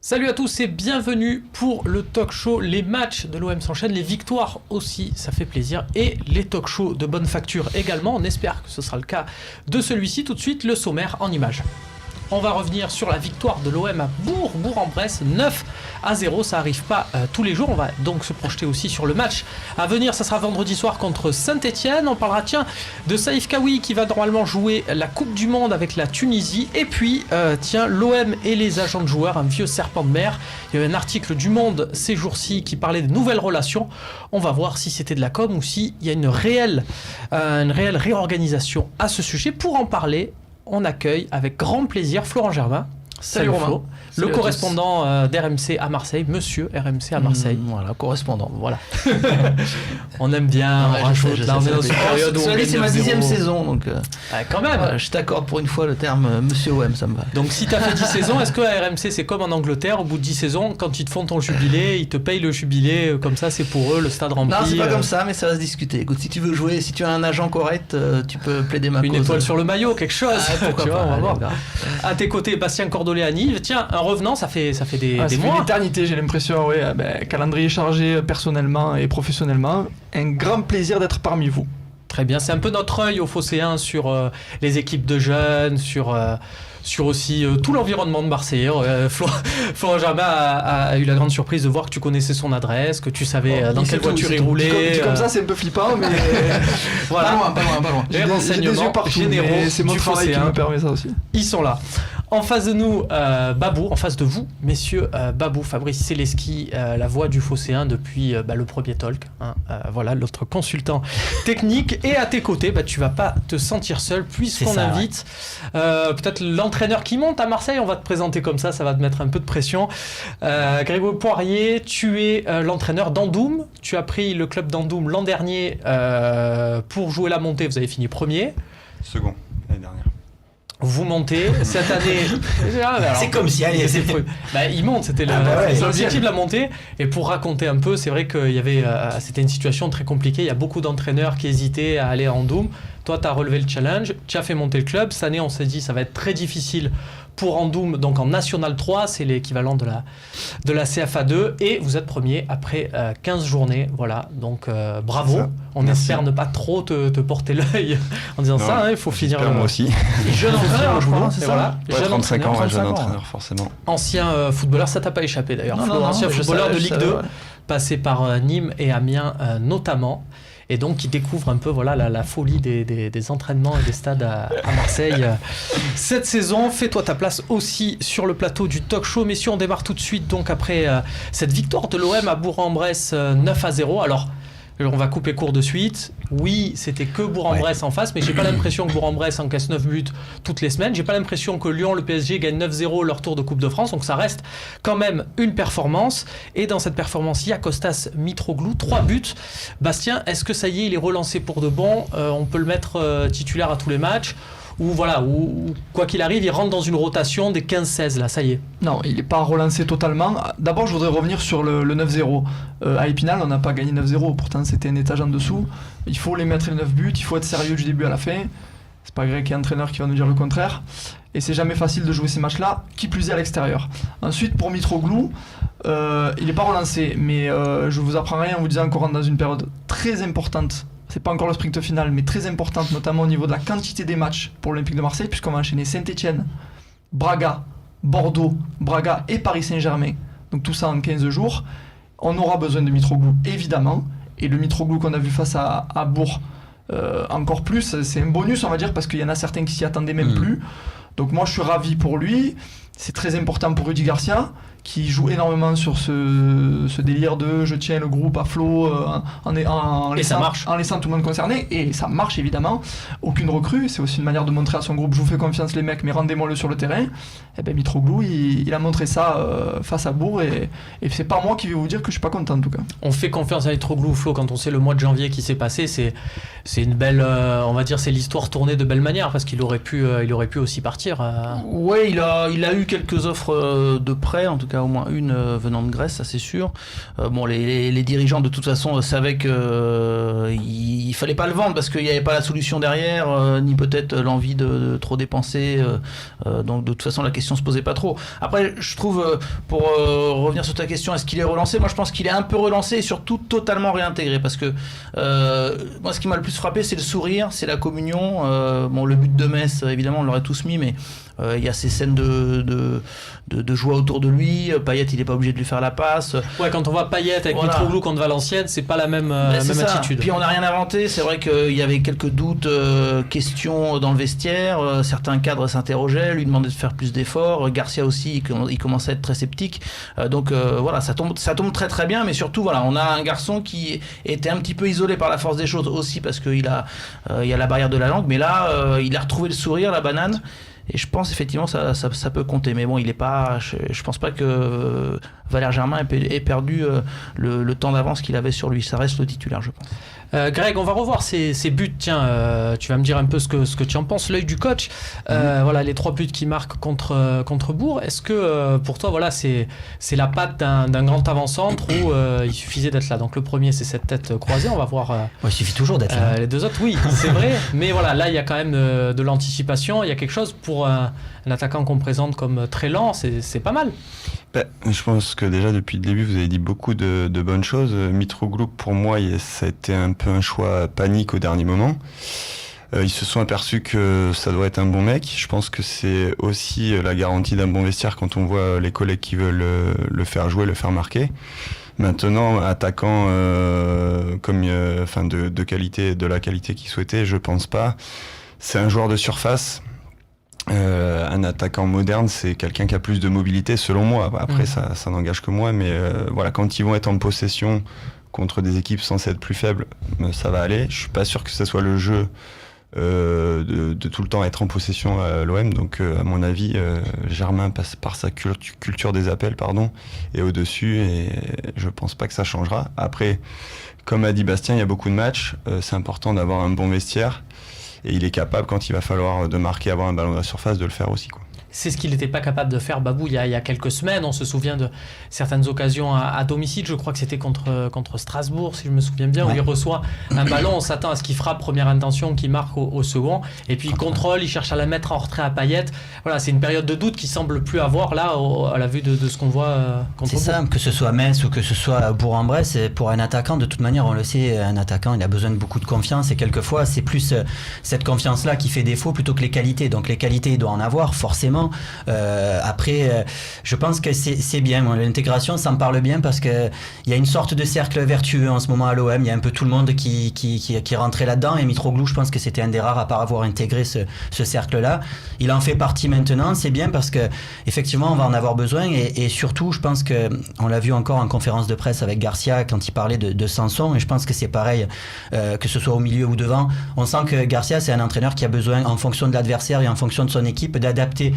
Salut à tous et bienvenue pour le talk show. Les matchs de l'OM s'enchaînent, les victoires aussi, ça fait plaisir, et les talk shows de bonne facture également. On espère que ce sera le cas de celui-ci. Tout de suite, le sommaire en images. On va revenir sur la victoire de l'OM à Bourg-en-Bresse, 9-0. Ça arrive pas tous les jours. On va donc se projeter aussi sur le match à venir. Ça sera vendredi soir contre Saint-Etienne. On parlera de Saïf Kawi qui va normalement jouer la Coupe du Monde avec la Tunisie. Et puis, l'OM et les agents de joueurs, un vieux serpent de mer. Il y avait un article du Monde ces jours-ci qui parlait de nouvelles relations. On va voir si c'était de la com ou s'il y a une réelle réorganisation à ce sujet. Pour en parler, on accueille avec grand plaisir Florent Germain. Salut Romain. Flo. Le correspondant d'RMC à Marseille, monsieur RMC à Marseille. Voilà, correspondant, voilà. On aime bien, on rajoute. Là, on est dans une période où c'est ma 10e saison, donc quand même. Je t'accorde pour une fois le terme monsieur OM, ça me va. Donc si t'as fait 10 saisons, est-ce que à RMC c'est comme en Angleterre, au bout de 10 saisons, quand ils te font ton jubilé, ils te payent le jubilé, comme ça c'est pour eux, le stade rempli. Non, c'est pas comme ça, mais ça va se discuter. Écoute, si tu veux jouer, si tu as un agent correct, tu peux plaider ma cause. Une étoile sur le maillot, quelque chose. Pourquoi pas, on va voir. À tes côtés, Bastien Cordolet à Nive. Tiens, un revenant, ça fait des mois. Ça fait une éternité, j'ai l'impression, calendrier chargé personnellement et professionnellement. Un grand plaisir d'être parmi vous. Très bien, c'est un peu notre œil au Phocéen sur les équipes de jeunes, sur aussi tout l'environnement de Marseille. Florent Germain a eu la grande surprise de voir que tu connaissais son adresse, que tu savais dans quelle voiture il roulait. Dit comme ça, c'est un peu flippant, mais voilà. Pas loin. Les renseignements généraux c'est mon du travail Phocéen qui me permet ça aussi. Ils sont là. En face de nous, Babou, en face de vous, messieurs, Babou, Fabrice Céleschi, la voix du Phocéen depuis le premier talk. Voilà, notre consultant technique. Et à tes côtés, tu vas pas te sentir seul puisqu'on invite peut-être l'entraîneur qui monte à Marseille. On va te présenter comme ça va te mettre un peu de pression. Grégory Poirier, tu es l'entraîneur d'Andoum. Tu as pris le club d'Andoum l'an dernier pour jouer la montée. Vous avez fini premier. Second, l'année dernière. Vous montez cette année. C'est comme si allez, il monte, c'était l'objectif de la montée. Et pour raconter un peu, c'est vrai que c'était une situation très compliquée. Il y a beaucoup d'entraîneurs qui hésitaient à aller en Andoum. Toi, tu as relevé le challenge, tu as fait monter le club. Cette année, on s'est dit ça va être très difficile pour Andoum, donc en National 3, c'est l'équivalent de la CFA 2, et vous êtes premier après 15 journées, voilà, donc bravo. On espère ne pas trop te porter l'œil en disant ça, il faut finir. Moi aussi. Jeune entraîneur, je crois, c'est ça. Jeune 35 ans, jeune entraîneur, forcément. Ancien footballeur, ça t'a pas échappé d'ailleurs. Ancien footballeur de Ligue 2, passé par Nîmes et Amiens notamment. Et donc qui découvre un peu la folie des entraînements et des stades à Marseille. Cette saison, fais-toi ta place aussi sur le plateau du talk show. Messieurs, on démarre tout de suite donc après cette victoire de l'OM à Bourg-en-Bresse 9-0. Alors, on va couper court de suite. Oui, c'était que Bourg-en-Bresse en face, mais j'ai pas l'impression que Bourg-en-Bresse encaisse 9 buts toutes les semaines. J'ai pas l'impression que Lyon, le PSG, gagne 9-0 leur tour de Coupe de France. Donc ça reste quand même une performance. Et dans cette performance, il y a Kostas Mitroglou, 3 buts. Bastien, est-ce que ça y est, il est relancé pour de bon ? On peut le mettre titulaire à tous les matchs ? Ou quoi qu'il arrive, il rentre dans une rotation des 15-16 là, ça y est. Non, il n'est pas relancé totalement. D'abord, je voudrais revenir sur le 9-0. À Épinal, on n'a pas gagné 9-0, pourtant c'était un étage en dessous. Il faut les mettre les 9 buts, il faut être sérieux du début à la fin. C'est pas Greg qui est entraîneur qui va nous dire le contraire. Et c'est jamais facile de jouer ces matchs-là, qui plus est à l'extérieur. Ensuite, pour Mitroglou, il n'est pas relancé, mais je vous apprends rien en vous disant qu'on rentre dans une période très importante. C'est pas encore le sprint final, mais très importante, notamment au niveau de la quantité des matchs pour l'Olympique de Marseille, puisqu'on va enchaîner Saint-Etienne, Braga, Bordeaux, Braga et Paris Saint-Germain. Donc tout ça en 15 jours. On aura besoin de Mitroglou, évidemment. Et le Mitroglou qu'on a vu face à Bourg, encore plus, c'est un bonus, on va dire, parce qu'il y en a certains qui s'y attendaient même plus. Donc moi, je suis ravi pour lui. C'est très important pour Rudy Garcia, qui joue énormément sur ce délire de je tiens le groupe à flot en laissant tout le monde concerné, et ça marche évidemment. Aucune recrue, c'est aussi une manière de montrer à son groupe je vous fais confiance les mecs, mais rendez-moi-le sur le terrain. Et bien Mitroglou, il a montré ça face à Bourg, et c'est pas moi qui vais vous dire que je suis pas content en tout cas. On fait confiance à Mitroglou, Flo, quand on sait le mois de janvier qui s'est passé, c'est une belle, on va dire, c'est l'histoire tournée de belle manière, parce qu'il aurait pu aussi partir. Ouais, il a eu quelques offres de prêt, en tout cas cas au moins une venant de Grèce, ça c'est sûr. Les dirigeants de toute façon savaient qu'il fallait pas le vendre parce qu'il n'y avait pas la solution derrière, ni peut-être l'envie de trop dépenser. Donc de toute façon la question se posait pas trop. Après je trouve, pour revenir sur ta question, est-ce qu'il est relancé ? Moi je pense qu'il est un peu relancé et surtout totalement réintégré parce que moi ce qui m'a le plus frappé c'est le sourire, c'est la communion. Le but de Metz évidemment on l'aurait tous mis, mais il y a ces scènes de joie autour de lui. Payet il est pas obligé de lui faire la passe. Ouais, quand on voit Payet avec Mitroglou contre Valenciennes, c'est pas la même attitude. Puis on n'a rien inventé, c'est vrai qu'il y avait quelques doutes, questions dans le vestiaire, certains cadres s'interrogeaient, lui demandaient de faire plus d'efforts, Garcia aussi il commençait à être très sceptique, donc ça tombe très très bien, mais surtout on a un garçon qui était un petit peu isolé par la force des choses aussi parce qu'il y a la barrière de la langue, mais là il a retrouvé le sourire, la banane. Et je pense effectivement ça peut compter, mais bon, il est pas. Je pense pas que Valère Germain ait perdu le temps d'avance qu'il avait sur lui. Ça reste le titulaire, je pense. Greg, on va revoir ces buts. Tiens, tu vas me dire un peu ce que tu en penses. L'œil du coach. Les 3 buts qu'il marque contre Bourg. Est-ce que pour toi, c'est la patte d'un grand avant-centre où il suffisait d'être là. Donc le premier, c'est cette tête croisée. On va voir. Il suffit toujours d'être là. Les deux autres, oui, c'est vrai. Mais là, il y a quand même de l'anticipation. Il y a quelque chose pour un attaquant qu'on présente comme très lent. C'est pas mal. Je pense que déjà depuis le début vous avez dit beaucoup de bonnes choses. Mitroglou pour moi ça a été un peu un choix panique au dernier moment. Ils se sont aperçus que ça doit être un bon mec. Je pense que c'est aussi la garantie d'un bon vestiaire quand on voit les collègues qui veulent le faire jouer, le faire marquer. Maintenant, attaquant de qualité, de la qualité qu'ils souhaitaient, je pense pas. C'est un joueur de surface. Un attaquant moderne, c'est quelqu'un qui a plus de mobilité, selon moi. Après, ça n'engage que moi, mais quand ils vont être en possession contre des équipes censées être plus faibles, ça va aller. Je suis pas sûr que ce soit le jeu de tout le temps être en possession à l'OM. Donc, à mon avis, Germain passe par sa culture des appels, et au-dessus, et je pense pas que ça changera. Après, comme a dit Bastien, il y a beaucoup de matchs. C'est important d'avoir un bon vestiaire. Et il est capable, quand il va falloir de marquer, avoir un ballon dans la surface, de le faire aussi, quoi. C'est ce qu'il n'était pas capable de faire, Babou, il y a quelques semaines. On se souvient de certaines occasions à domicile. Je crois que c'était contre Strasbourg, si je me souviens bien, où il reçoit un ballon. On s'attend à ce qu'il frappe, première intention, qu'il marque au second. Et puis il contrôle, il cherche à la mettre en retrait à Payet. C'est une période de doute qu'il semble plus avoir là, à la vue de ce qu'on voit contre Bourg. C'est ça, que ce soit Metz ou que ce soit Bourg-en-Bresse, pour un attaquant, de toute manière, on le sait, un attaquant, il a besoin de beaucoup de confiance. Et quelquefois, c'est plus cette confiance-là qui fait défaut plutôt que les qualités. Donc les qualités, il doit en avoir, forcément. Après, je pense que c'est bien. L'intégration, ça me parle bien parce qu'il y a une sorte de cercle vertueux en ce moment à l'OM. Il y a un peu tout le monde qui est rentré là-dedans. Et Mitroglou, je pense que c'était un des rares à pas avoir intégré ce cercle-là. Il en fait partie maintenant. C'est bien parce que effectivement, on va en avoir besoin. Et surtout, je pense qu'on l'a vu encore en conférence de presse avec Garcia quand il parlait de Sanson. Et je pense que c'est pareil, que ce soit au milieu ou devant. On sent que Garcia, c'est un entraîneur qui a besoin, en fonction de l'adversaire et en fonction de son équipe, d'adapter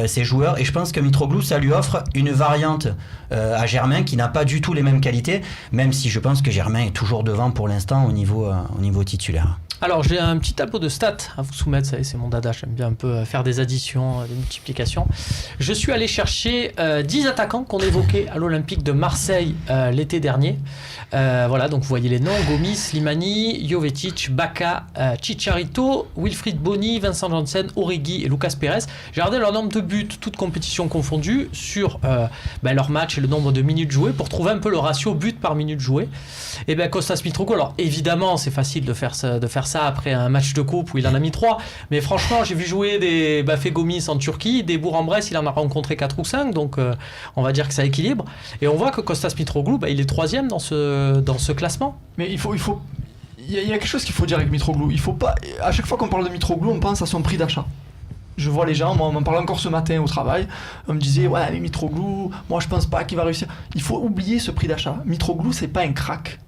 ses joueurs, et je pense que Mitroglou, ça lui offre une variante à Germain qui n'a pas du tout les mêmes qualités, même si je pense que Germain est toujours devant pour l'instant au niveau titulaire. Alors j'ai un petit tableau de stats à vous soumettre, vous savez, c'est mon dada, j'aime bien un peu faire des additions, des multiplications. Je suis allé chercher 10 attaquants qu'on évoquait à l'Olympique de Marseille l'été dernier. Donc vous voyez les noms: Gomis, Slimani, Jovetic, Bacca, Chicharito, Wilfried Bony, Vincent Janssen, Origi et Lucas Perez. J'ai regardé leur nombre de buts, toutes compétitions confondues, sur leur match et le nombre de minutes jouées pour trouver un peu le ratio but par minute jouée. Et Kostas Mitroglou, alors évidemment c'est facile de faire ça après un match de coupe où il en a mis 3, mais franchement j'ai vu jouer des Bafé Gomis en Turquie, des Bourg-en-Bresse, il en a rencontré 4 ou 5, donc on va dire que ça équilibre, et on voit que Kostas Mitroglou, il est 3e dans ce classement. Mais il y a quelque chose qu'il faut dire avec Mitroglou. Il faut pas, à chaque fois qu'on parle de Mitroglou, on pense à son prix d'achat. Je vois les gens, moi on m'en parlait encore ce matin au travail, on me disait ouais mais Mitroglou, moi je pense pas qu'il va réussir. Il faut oublier ce prix d'achat. Mitroglou, c'est pas un crack,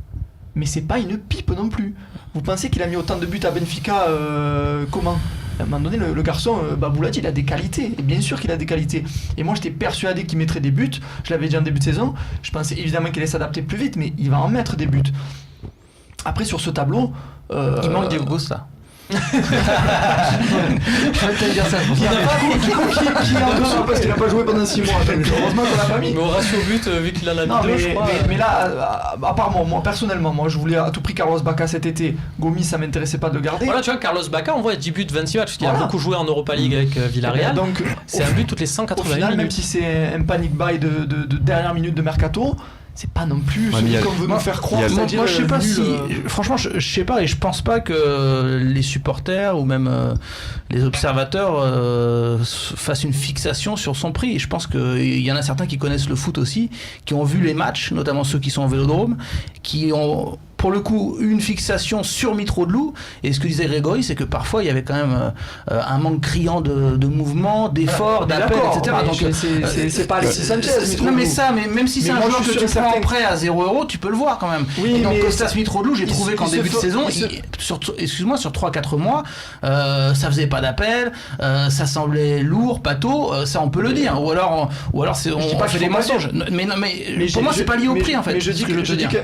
mais c'est pas une pipe non plus. Vous pensez qu'il a mis autant de buts à Benfica comment ? À un moment donné, le garçon, Babou l'a dit, il a des qualités. Et bien sûr qu'il a des qualités. Et moi, j'étais persuadé qu'il mettrait des buts. Je l'avais dit en début de saison. Je pensais évidemment qu'il allait s'adapter plus vite, mais il va en mettre des buts. Après, sur ce tableau... il manque Diego Costa. Je vais te dire ça. Qui est en dessous parce qu'il n'a pas joué pendant 6 mois. Heureusement qu'on l'a pas mis. Mais au ratio but, vu qu'il en a mis Non, 2, je crois. mais là, à part moi, personnellement, je voulais à tout prix Carlos Bacca cet été. Gomis, ça m'intéressait pas de le garder. Voilà, tu vois, Carlos Bacca, on voit 10 buts, 26 matchs, parce qu'il a Voilà. beaucoup joué en Europa League avec Villarreal. Donc, c'est un but toutes les au 180 final, minutes. même si c'est un panic buy de dernière minute de mercato, c'est pas non plus Ouais, mais celui qu'on veut nous faire croire. Moi, je sais pas si. Franchement, je sais pas, et je pense pas que les supporters ou même les observateurs fassent une fixation sur son prix. Et je pense qu'il y en a certains qui connaissent le foot aussi, qui ont vu les matchs, notamment ceux qui sont au Vélodrome, qui ont pour le coup une fixation sur Mitroglou. Et ce que disait Grégory, c'est que parfois il y avait quand même un manque criant de mouvement, d'efforts, d'appels, etc. Donc c'est pas Alexis Sanchez. Non mais ça, mais même si c'est un joueur que tu prends en prêt à 0€, tu peux le voir quand même. Oui, et donc mais Kostas Mitroglou, j'ai trouvé qu'en début de saison, sur 3-4 mois, ça faisait pas d'appel, ça semblait lourd, pâteau, ça on peut le dire. Ou alors on fait des mensonges. Mais pour moi c'est pas lié au prix en fait. Mais je dis que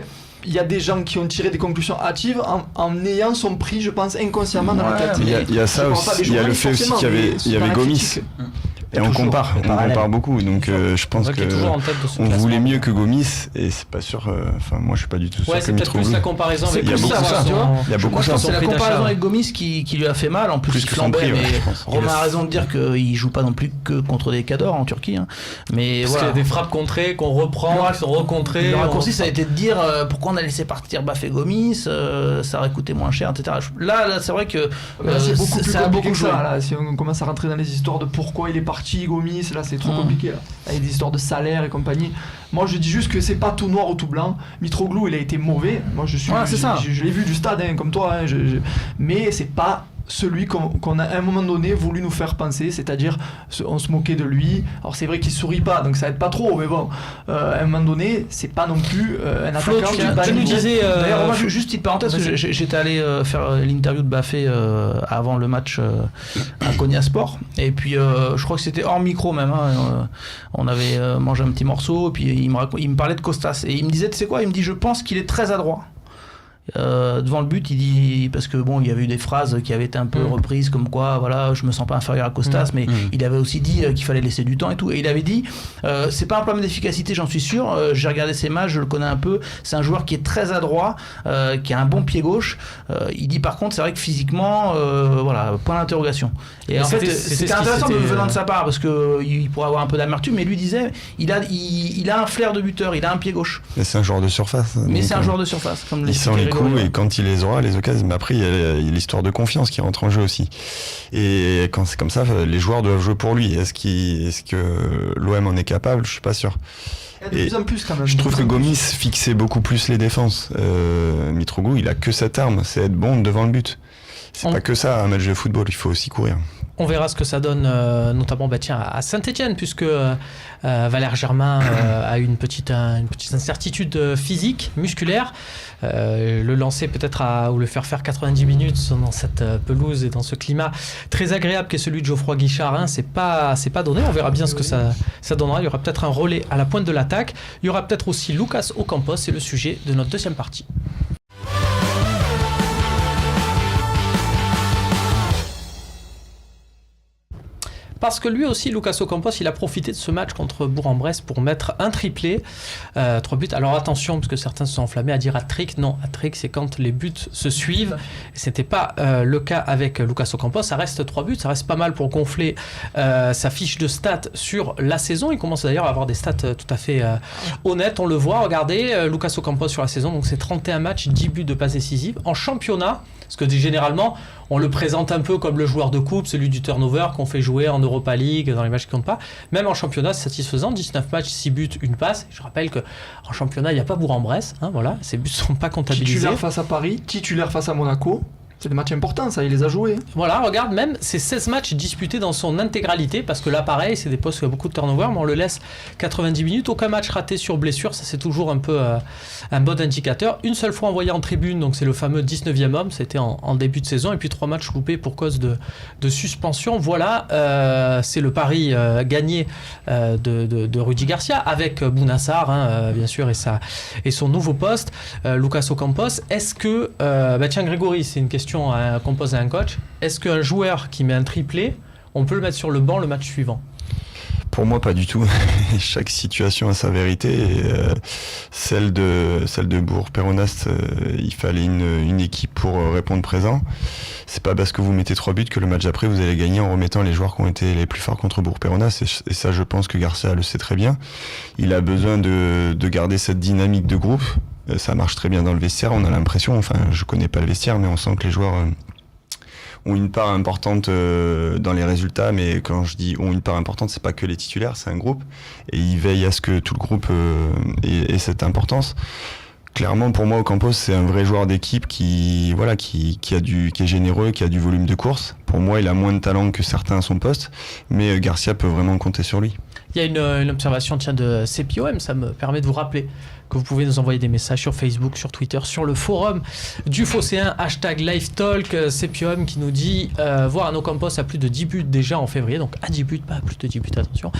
il y a des gens qui ont tiré des conclusions hâtives en ayant son prix, je pense, inconsciemment dans la tête. Il y a ça aussi, il y a le fait aussi qu'il y avait Gomis. Et on compare beaucoup, donc je pense que on voulait mieux que Gomis, et c'est pas sûr. Enfin, moi, je suis pas du tout sûr que Mitroglou. C'est peut-être plus la comparaison avec Gomis. Il y a beaucoup ça. C'est la comparaison avec Gomis qui lui a fait mal. En plus, il flambait. Mais Romain a raison de dire qu'il joue pas non plus que contre des cadors en Turquie. Mais parce qu'il y a des frappes contrées qu'on reprend, qui sont recontrées. Le raccourci, ça a été de dire pourquoi on a laissé partir Bafé Gomis, ça aurait coûté moins cher, etc. Là, c'est vrai que c'est beaucoup plus compliqué que ça. Là, si on commence à rentrer dans les histoires de pourquoi il est parti. Gomis, là c'est trop compliqué là. Avec des histoires de salaire et compagnie. Moi je dis juste que c'est pas tout noir ou tout blanc. Mitroglou il a été mauvais. Moi je l'ai vu du stade comme toi. Mais c'est pas celui qu'on a à un moment donné voulu nous faire penser, c'est-à-dire on se moquait de lui. Alors c'est vrai qu'il sourit pas, donc ça aide pas trop, mais bon, à un moment donné, c'est pas non plus un attaquant qui nous disait. D'ailleurs, moi, juste petite parenthèse, j'étais allé faire l'interview de Bafé avant le match à Konya Sport, et puis je crois que c'était hors micro même. On avait mangé un petit morceau, et puis il me parlait de Kostas, et il me disait, tu sais quoi, il me dit, je pense qu'il est très adroit. Devant le but, il dit, parce que bon, il y avait eu des phrases qui avaient été un peu reprises comme quoi, voilà, je me sens pas inférieur à Kostas, mais il avait aussi dit qu'il fallait laisser du temps et tout, et il avait dit c'est pas un problème d'efficacité, j'en suis sûr, j'ai regardé ses matchs, je le connais un peu, c'est un joueur qui est très adroit, qui a un bon pied gauche, il dit par contre c'est vrai que physiquement voilà, point d'interrogation. Et en fait c'était intéressant venant de sa part, parce que il pourrait avoir un peu d'amertume, mais lui disait il a un flair de buteur, il a un pied gauche, mais c'est un joueur de surface, mais c'est un joueur de surface, comme il sent les coups, et quand il les aura, les occasions. Mais après il y a l'histoire de confiance qui rentre en jeu aussi, et quand c'est comme ça, les joueurs doivent jouer pour lui. Est-ce que l'OM en est capable? Je suis pas sûr. De plus en plus quand même. Je trouve que Gomis fixait beaucoup plus les défenses. Mitroglou, il a que cette arme, c'est être bon devant le but. C'est pas que ça un match de football, il faut aussi courir. On verra ce que ça donne, notamment à Saint-Etienne, puisque Valère Germain a eu une petite incertitude physique, musculaire. Le lancer peut-être ou le faire 90 minutes dans cette pelouse et dans ce climat très agréable qu'est celui de Geoffroy Guichard, hein, c'est pas donné. On verra bien ce que ça donnera. Il y aura peut-être un relais à la pointe de l'attaque. Il y aura peut-être aussi Lucas Ocampos, c'est le sujet de notre deuxième partie. Parce que lui aussi, Lucas Ocampos, il a profité de ce match contre Bourg-en-Bresse pour mettre un triplé, 3 buts. Alors attention, parce que certains se sont enflammés à dire hat-trick. Non, hat-trick, c'est quand les buts se suivent. Ce n'était pas le cas avec Lucas Ocampos. Ça reste 3 buts, ça reste pas mal pour gonfler sa fiche de stats sur la saison. Il commence d'ailleurs à avoir des stats tout à fait honnêtes. On le voit, regardez, Lucas Ocampos sur la saison, donc c'est 31 matchs, 10 buts de passes décisives. En championnat, parce que généralement, on le présente un peu comme le joueur de coupe, celui du turnover qu'on fait jouer en Europa League, dans les matchs qui comptent pas. Même en championnat, c'est satisfaisant. 19 matchs, 6 buts, 1 passe. Je rappelle qu'en championnat, il n'y a pas Bourg-en-Bresse. Hein, voilà. Ces buts ne sont pas comptabilisés. Titulaire face à Paris, titulaire face à Monaco. C'est des matchs importants, ça, il les a joués. Voilà, regarde, même ces 16 matchs disputés dans son intégralité, parce que là, pareil, c'est des postes où il y a beaucoup de turnover, mais on le laisse 90 minutes, aucun match raté sur blessure, ça c'est toujours un peu un bon indicateur. Une seule fois envoyé en tribune, donc c'est le fameux 19e homme, c'était en début de saison, et puis 3 matchs loupés pour cause de suspension. Voilà, c'est le pari gagné de Rudy Garcia, avec Bounassar, hein, bien sûr, et son nouveau poste, Lucas Ocampos. Est-ce que, tiens Grégory, c'est une question question qu'on pose à un coach. Est-ce qu'un joueur qui met un triplé, on peut le mettre sur le banc le match suivant ? Pour moi, pas du tout. Chaque situation a sa vérité. Et, celle de Bourg-Péronast, il fallait une équipe pour répondre présent. C'est pas parce que vous mettez 3 buts que le match après vous allez gagner en remettant les joueurs qui ont été les plus forts contre Bourg-Péronast. Et ça, je pense que Garcia le sait très bien. Il a besoin de garder cette dynamique de groupe. Ça marche très bien dans le vestiaire. On a l'impression, enfin, je connais pas le vestiaire, mais on sent que les joueurs ont une part importante dans les résultats, mais quand je dis ont une part importante, c'est pas que les titulaires, c'est un groupe, et ils veillent à ce que tout le groupe ait cette importance. Clairement, pour moi, Ocampos, c'est un vrai joueur d'équipe qui est généreux, qui a du volume de course. Pour moi, il a moins de talent que certains à son poste, mais Garcia peut vraiment compter sur lui. Il y a une observation de CPOM, ça me permet de vous rappeler que vous pouvez nous envoyer des messages sur Facebook, sur Twitter, sur le forum du Phocéen, #LiveTalk, CPOM qui nous dit voir un Ocampos à plus de 10 buts déjà en février, donc à 10 buts, pas à plus de 10 buts, attention.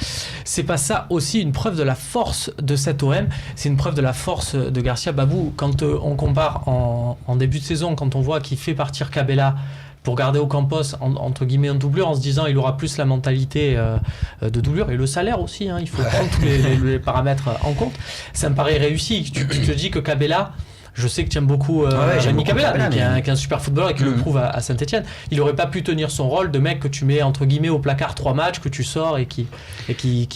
C'est pas ça aussi une preuve de la force de cet OM, c'est une preuve de la force de Garcia. Babou, quand on compare en début de saison, quand on voit qu'il fait partir Cabella pour garder Ocampos entre guillemets en doublure, en se disant il aura plus la mentalité de doublure et le salaire aussi, il faut prendre tous les paramètres en compte. Ça me paraît réussi. Tu te dis que Cabella, je sais que tu aimes beaucoup Rémi Cabella, qui est un super footballeur et qui le prouve à Saint-Etienne. Il aurait pas pu tenir son rôle de mec que tu mets entre guillemets au placard 3 matchs, que tu sors et qui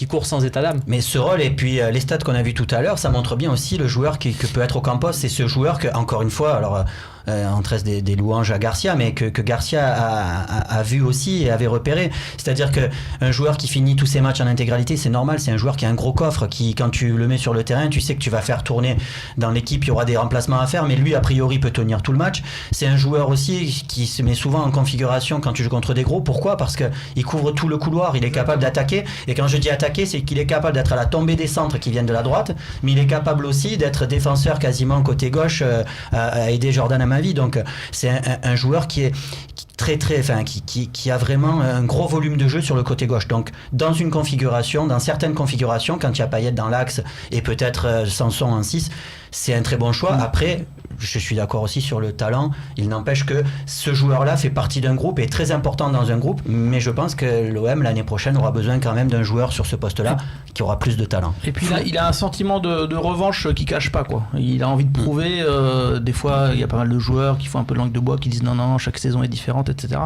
court sans état d'âme. Mais ce rôle et puis les stats qu'on a vus tout à l'heure, ça montre bien aussi le joueur que peut être Ocampos. C'est ce joueur que, encore une fois, alors on tresse des louanges à Garcia, mais que Garcia a vu aussi et avait repéré. C'est-à-dire qu'un joueur qui finit tous ses matchs en intégralité, c'est normal, c'est un joueur qui a un gros coffre, qui, quand tu le mets sur le terrain, tu sais que tu vas faire tourner dans l'équipe, il y aura des remplacements à faire, mais lui, a priori, peut tenir tout le match. C'est un joueur aussi qui se met souvent en configuration quand tu joues contre des gros. Pourquoi ? Parce qu'il couvre tout le couloir, il est capable d'attaquer, et quand je dis attaquer, c'est qu'il est capable d'être à la tombée des centres qui viennent de la droite, mais il est capable aussi d'être défenseur quasiment côté gauche, à aider Jordan Amavi. Donc c'est un joueur qui est qui a vraiment un gros volume de jeu sur le côté gauche. Donc dans certaines configurations, quand il y a Payet dans l'axe et peut-être Sanson en 6, c'est un très bon choix. Après, je suis d'accord aussi sur le talent. Il n'empêche que ce joueur-là fait partie d'un groupe, est très important dans un groupe, mais je pense que l'OM l'année prochaine aura besoin quand même d'un joueur sur ce poste-là qui aura plus de talent. Et puis là, il a un sentiment de revanche qui cache pas, quoi. Il a envie de prouver. Des fois, il y a pas mal de joueurs qui font un peu de langue de bois, qui disent non, chaque saison est différente, etc.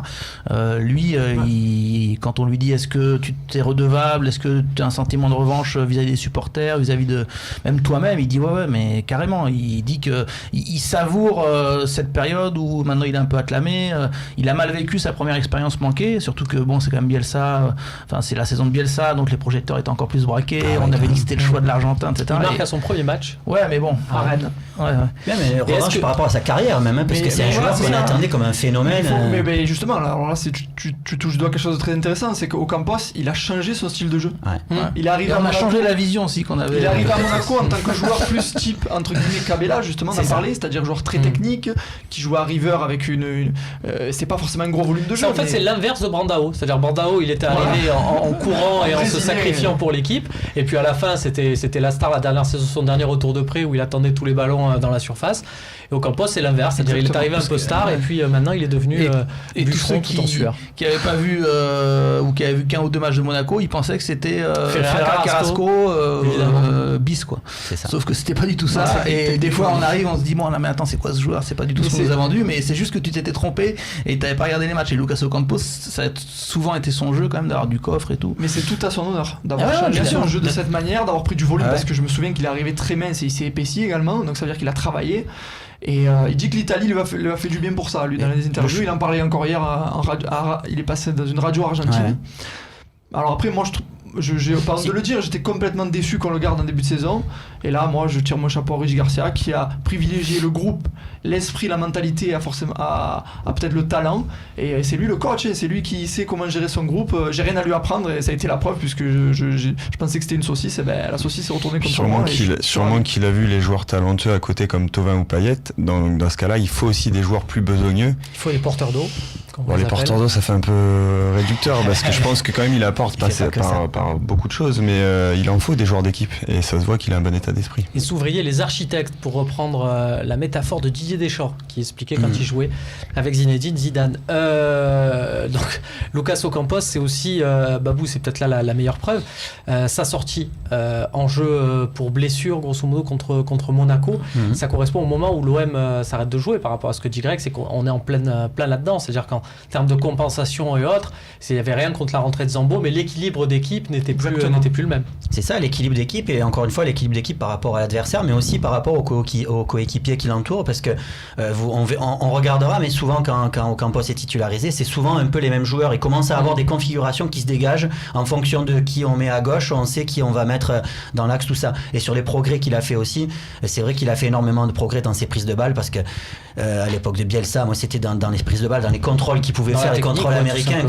Quand on lui dit est-ce que tu t'es redevable, est-ce que tu as un sentiment de revanche vis-à-vis des supporters, vis-à-vis de même toi-même, il dit ouais, mais carrément. Il dit que il savoure cette période où maintenant il est un peu acclamé. Il a mal vécu sa première expérience manquée, surtout que bon, c'est quand même Bielsa. Enfin, c'est la saison de Bielsa, donc les projecteurs étaient encore plus braqués. On avait dit que c'était le choix de l'Argentin, etc. Il marque à son premier match. Ouais, mais bon, à Rennes. Ouais. Bien, mais revanche par rapport à sa carrière même, parce que c'est un joueur qu'on attendait comme un phénomène. Mais justement, alors là, tu touches doigt quelque chose de très intéressant, c'est qu'Ocampos, il a changé son style de jeu. Ouais. Il arrive on a changé la vision aussi qu'on avait. Il arrive à Monaco en tant que joueur plus type entre guillemets Cabella, justement, d'en parler, c'est-à-dire joueur très technique, qui joue à River avec c'est pas forcément un gros volume de jeu. En fait, c'est l'inverse de Brandao. C'est-à-dire Brandao, il était arrivé en courant et en se sacrifiant pour l'équipe. Et puis à la fin, c'était la star la dernière saison, son dernier retour de prêt où il attendait tous les ballons dans la surface. Et Ocampos, c'est l'inverse. C'est-à-dire il est arrivé un peu star et puis maintenant il est devenu bûcheron tout en sueur. Qui n'avaient pas vu ou qui avaient vu qu'un ou deux matchs de Monaco, ils pensaient que c'était Ferreira, Carrasco, bis, quoi. C'est ça. Sauf que c'était pas du tout ça. Et des fois on arrive, on se dit bon, non mais attends, c'est quoi ce joueur, c'est pas du tout ce qu'on nous a vendu, mais c'est juste que tu t'étais trompé et t'avais pas regardé les matchs. Et Lucas Ocampos, ça a souvent été son jeu quand même, d'avoir du coffre et tout. Mais c'est tout à son honneur d'avoir changé son jeu de cette manière, d'avoir pris du volume, parce que je me souviens qu'il est arrivé très mince et il s'est épaissi également, donc ça veut dire qu'il a travaillé. Et il dit que l'Italie lui a fait du bien pour ça, lui, dans les interviews. Il en parlait encore hier, il est passé dans une radio argentine. Ouais. Alors après, moi, j'ai pas honte de le dire, j'étais complètement déçu qu'on le garde en début de saison. Et là, moi, je tire mon chapeau à Ruiz Garcia, qui a privilégié le groupe, l'esprit, la mentalité, à peut-être le talent. Et c'est lui le coach, c'est lui qui sait comment gérer son groupe. J'ai rien à lui apprendre, et ça a été la preuve, puisque je pensais que c'était une saucisse. Et la saucisse est retournée contre moi. Sûrement qu'il a vu les joueurs talentueux à côté comme Thauvin ou Payet. Dans ce cas-là, il faut aussi des joueurs plus besogneux. Il faut les porteurs d'eau. Bon, les porteurs d'eau, ça fait un peu réducteur, parce que je pense que quand même il apporte par beaucoup de choses, mais il en faut des joueurs d'équipe, et ça se voit qu'il a un bon état d'esprit. Les ouvriers, les architectes, pour reprendre la métaphore de Didier Didier Deschamps qui expliquait quand il jouait avec Zinedine Zidane. Donc Lucas Ocampos, c'est aussi Babou, c'est peut-être là la meilleure preuve. Sa sortie en jeu pour blessure, grosso modo contre Monaco, ça correspond au moment où l'OM s'arrête de jouer par rapport à ce que dit Greg, c'est qu'on est en plein là-dedans. C'est-à-dire qu'en termes de compensation et autres, il n'y avait rien contre la rentrée de Zambo, mais l'équilibre d'équipe n'était plus le même. C'est ça, l'équilibre d'équipe, et encore une fois l'équilibre d'équipe par rapport à l'adversaire, mais aussi par rapport aux coéquipiers qui l'entourent, parce que on regardera, mais souvent quand Ocampos est titularisé, c'est souvent un peu les mêmes joueurs. Il commence à avoir des configurations qui se dégagent en fonction de qui on met à gauche, on sait qui on va mettre dans l'axe, tout ça. Et sur les progrès qu'il a fait aussi, c'est vrai qu'il a fait énormément de progrès dans ses prises de balles, parce que à l'époque de Bielsa, moi c'était dans les prises de balles, dans les contrôles qu'il pouvait faire, les contrôles américains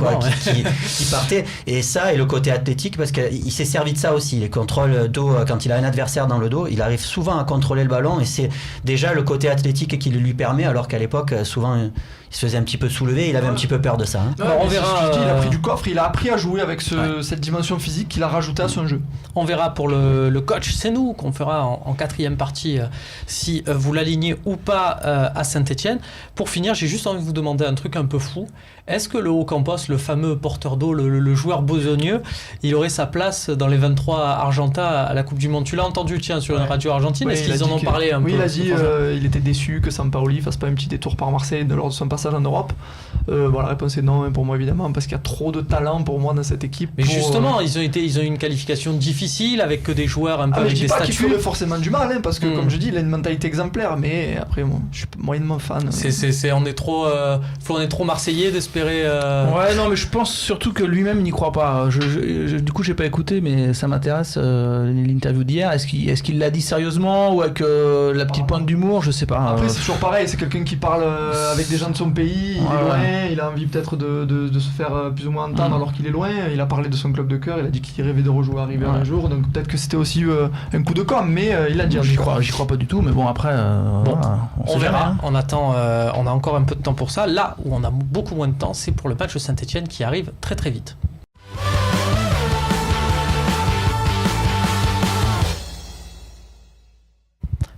qui partaient, et ça, et le côté athlétique, parce qu'il s'est servi de ça aussi, les contrôles dos, quand il a un adversaire dans le dos, il arrive souvent à contrôler le ballon, et c'est déjà le côté athlétique qui le lui permet, alors qu'à l'époque souvent il se faisait un petit peu soulever, il avait un petit peu peur de ça. Alors, on verra. Il a pris du coffre, il a appris à jouer avec cette dimension physique qu'il a rajoutée à son jeu. On verra pour le coach, c'est nous qu'on fera en quatrième partie si vous l'alignez ou pas à Saint-Etienne. Pour finir, j'ai juste envie de vous demander un truc un peu fou. Est-ce que le Ocampos, le fameux porteur d'eau, le joueur besogneux, il aurait sa place dans les 23 argentins à la Coupe du Monde? Tu l'as entendu, tiens, sur une radio argentine. Est-ce qu'ils en ont parlé un peu? Oui, il a dit il était déçu que Sampaoli fasse pas un petit détour par Marseille lors de son passage en Europe. La réponse est non, pour moi évidemment, parce qu'il y a trop de talent pour moi dans cette équipe. Mais justement, ils ont eu une qualification difficile avec que des joueurs un peu avec des statuts. Je dis pas qu'il ferait forcément du mal, parce que comme je dis, il a une mentalité exemplaire, mais après, moi, je suis moyennement fan. On est trop marseillais d'espérer. Ouais, non, mais je pense surtout que lui-même il n'y croit pas. Du coup, j'ai pas écouté, mais ça m'intéresse l'interview d'hier. Est-ce qu'il l'a dit sérieusement ou avec la petite pointe d'humour? Je sais pas. Après, c'est toujours pareil. C'est quelqu'un qui parle avec des gens de son pays. Il est loin. Il a envie peut-être de se faire plus ou moins entendre alors qu'il est loin. Il a parlé de son club de cœur. Il a dit qu'il rêvait de rejouer à River un jour. Donc peut-être que c'était aussi un coup de com', mais il a dit. J'y crois pas du tout. Mais bon, après, on verra. On attend. On a encore un peu de temps pour ça. Là où on a beaucoup moins de temps, c'est pour le match de Saint-Etienne qui arrive très très vite.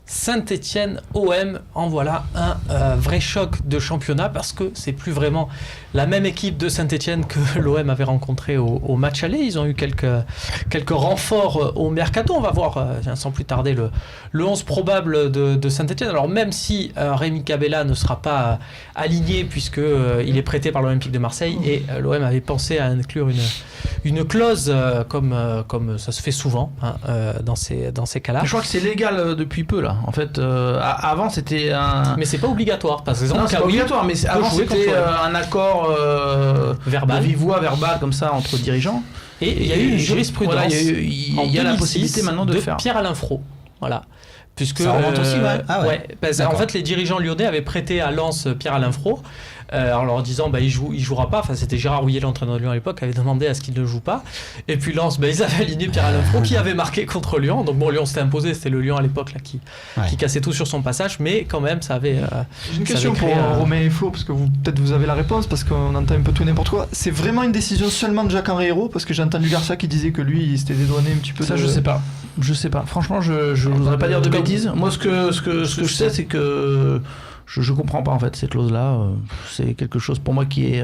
Saint-Etienne OM, en voilà un vrai choc de championnat, parce que c'est plus vraiment la même équipe de Saint-Etienne que l'OM avait rencontré au match aller. Ils ont eu quelques renforts au mercato. On va voir sans plus tarder le 11 probable de Saint-Etienne. Alors même si Rémi Cabella ne sera pas aligné puisque il est prêté par l'Olympique de Marseille, et l'OM avait pensé à inclure une clause comme ça se fait souvent dans ces cas-là. Je crois que c'est légal depuis peu là. En fait, avant c'était un. Mais c'est pas obligatoire, par exemple. Non, c'est pas obligatoire, mais avant c'était un accord verbal, de vive voix verbal comme ça entre dirigeants. Et il y a eu une jurisprudence. Voilà, il y a la possibilité maintenant de faire. Pierre-Alain Fro. Voilà. Puisque, ça remonte aussi, en fait, les dirigeants lyonnais avaient prêté à Lens Pierre-Alain Fro, en leur disant il jouera pas. Enfin, c'était Gérard Houllier, l'entraîneur de Lyon à l'époque, avait demandé à ce qu'il ne joue pas. Et puis Lens, ils avaient aligné Pierre-Alain Fro qui avait marqué contre Lyon. Donc Lyon s'était imposé, c'était le Lyon à l'époque là qui cassait tout sur son passage, mais quand même ça avait. J'ai une question pour Romain et Flo, parce que peut-être vous avez la réponse, parce qu'on entend un peu tout et n'importe quoi. C'est vraiment une décision seulement de Jacques-Henri Hérault, parce que j'ai entendu Garcia qui disait que lui il s'était dédouané un petit peu. Ça, je sais pas. Franchement, je voudrais pas dire de bêtises. Moi, ce que je sais, c'est que je comprends pas en fait cette clause-là. C'est quelque chose pour moi qui est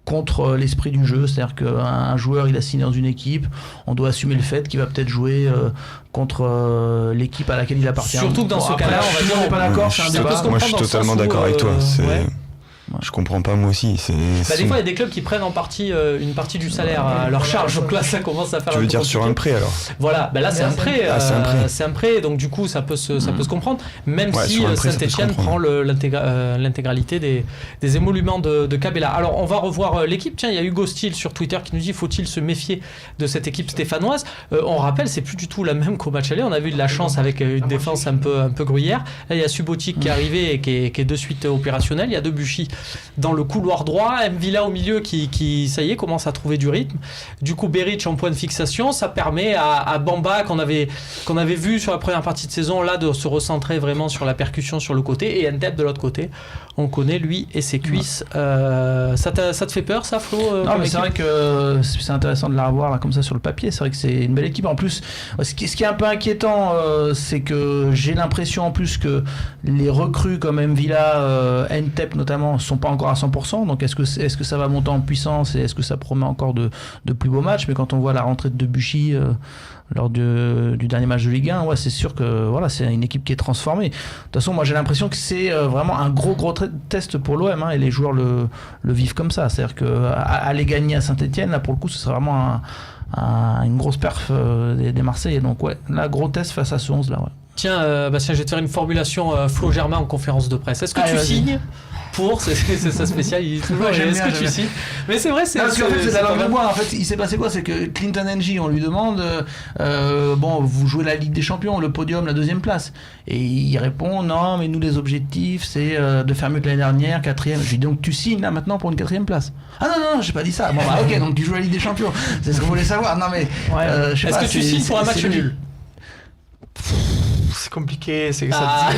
contre l'esprit du jeu. C'est-à-dire qu'un joueur, il a signé dans une équipe, on doit assumer le fait qu'il va peut-être jouer contre l'équipe à laquelle il appartient. Surtout que dans ce cas-là, on n'est pas d'accord. C'est un débat. Moi, je suis totalement d'accord avec toi. Je comprends pas, moi aussi. Des fois, il y a des clubs qui prennent en partie une partie du salaire à leur charge. Donc là, ça commence à faire. Tu veux dire sur un prêt alors? Voilà, là c'est un prêt. C'est un prêt, donc du coup, ça peut se comprendre. Même si Saint-Etienne prend l'intégralité des émoluments de Cabella. Alors, on va revoir l'équipe. Tiens, il y a Hugo Steele sur Twitter qui nous dit: faut-il se méfier de cette équipe stéphanoise? On rappelle, c'est plus du tout la même qu'au match aller. On a vu de la chance avec une défense un peu gruyère. Là, il y a Subotic qui est arrivé et qui est de suite opérationnel. Il y a Debuchy dans le couloir droit, M'Vila au milieu qui ça y est commence à trouver du rythme. Du coup Beric en point de fixation, ça permet à Bamba qu'on avait vu sur la première partie de saison là de se recentrer vraiment sur la percussion sur le côté, et Ntep de l'autre côté. On connaît lui et ses cuisses. Ça te fait peur ça, Flo? Non, mais c'est vrai que c'est intéressant de la revoir là comme ça sur le papier. C'est vrai que c'est une belle équipe. En plus, ce qui est un peu inquiétant, c'est que j'ai l'impression en plus que les recrues comme M'Vila, Ntep notamment, sont pas encore à 100%. Donc est-ce que ça va monter en puissance et est-ce que ça promet encore de plus beaux matchs? Mais quand on voit la rentrée de Debuchy lors du dernier match de Ligue 1, ouais, c'est sûr que voilà, c'est une équipe qui est transformée. De toute façon, moi j'ai l'impression que c'est vraiment un gros test pour l'OM, et les joueurs le vivent comme ça. C'est-à-dire qu'aller gagner à Saint-Etienne, là pour le coup, ce serait vraiment une grosse perf des Marseillais. Donc ouais, là, gros test face à ce 11 là. Ouais. Tiens, Bastien, je vais te faire une formulation Flo Germain en conférence de presse. Est-ce que tu signes pour c'est sa spécialité. Est-ce que tu signes? Mais c'est vrai, c'est parce qu'en fait, c'est la langue de bois. En fait, il s'est passé quoi? C'est que Clinton NG, on lui demande bon, vous jouez la Ligue des Champions, le podium, la 2e place. Et il répond non, mais nous, les objectifs, c'est de faire mieux que l'année dernière, 4e. Je lui dis donc, tu signes là maintenant pour une 4e place? Ah non, j'ai pas dit ça. Bon, bah ok, donc tu joues la Ligue des Champions. C'est ce qu'on voulait savoir. Non, mais. Est-ce que tu signes pour un match nul? C'est compliqué, c'est que ça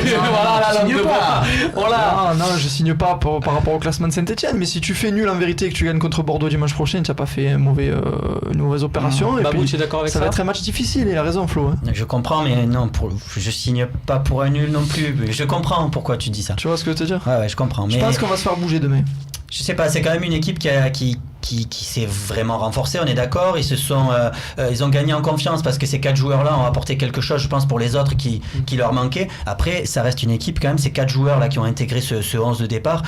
non, je signe pas par rapport au classement de Saint-Etienne, mais si tu fais nul en vérité et que tu gagnes contre Bordeaux dimanche prochain, tu n'as pas fait une mauvaise opération. Et puis, tu es d'accord avec ça? Ça va être un match difficile, il a raison, Flo. Je comprends, mais non, je signe pas pour un nul non plus. Je comprends pourquoi tu dis ça. Tu vois ce que je veux te dire? Ouais, je comprends. Je pense qu'on va se faire bouger demain. Je sais pas, c'est quand même une équipe qui s'est vraiment renforcée, on est d'accord. Ils ont gagné en confiance parce que ces 4 joueurs-là ont apporté quelque chose, je pense, pour les autres qui leur manquaient. Après, ça reste une équipe quand même, ces 4 joueurs-là qui ont intégré ce 11 de départ,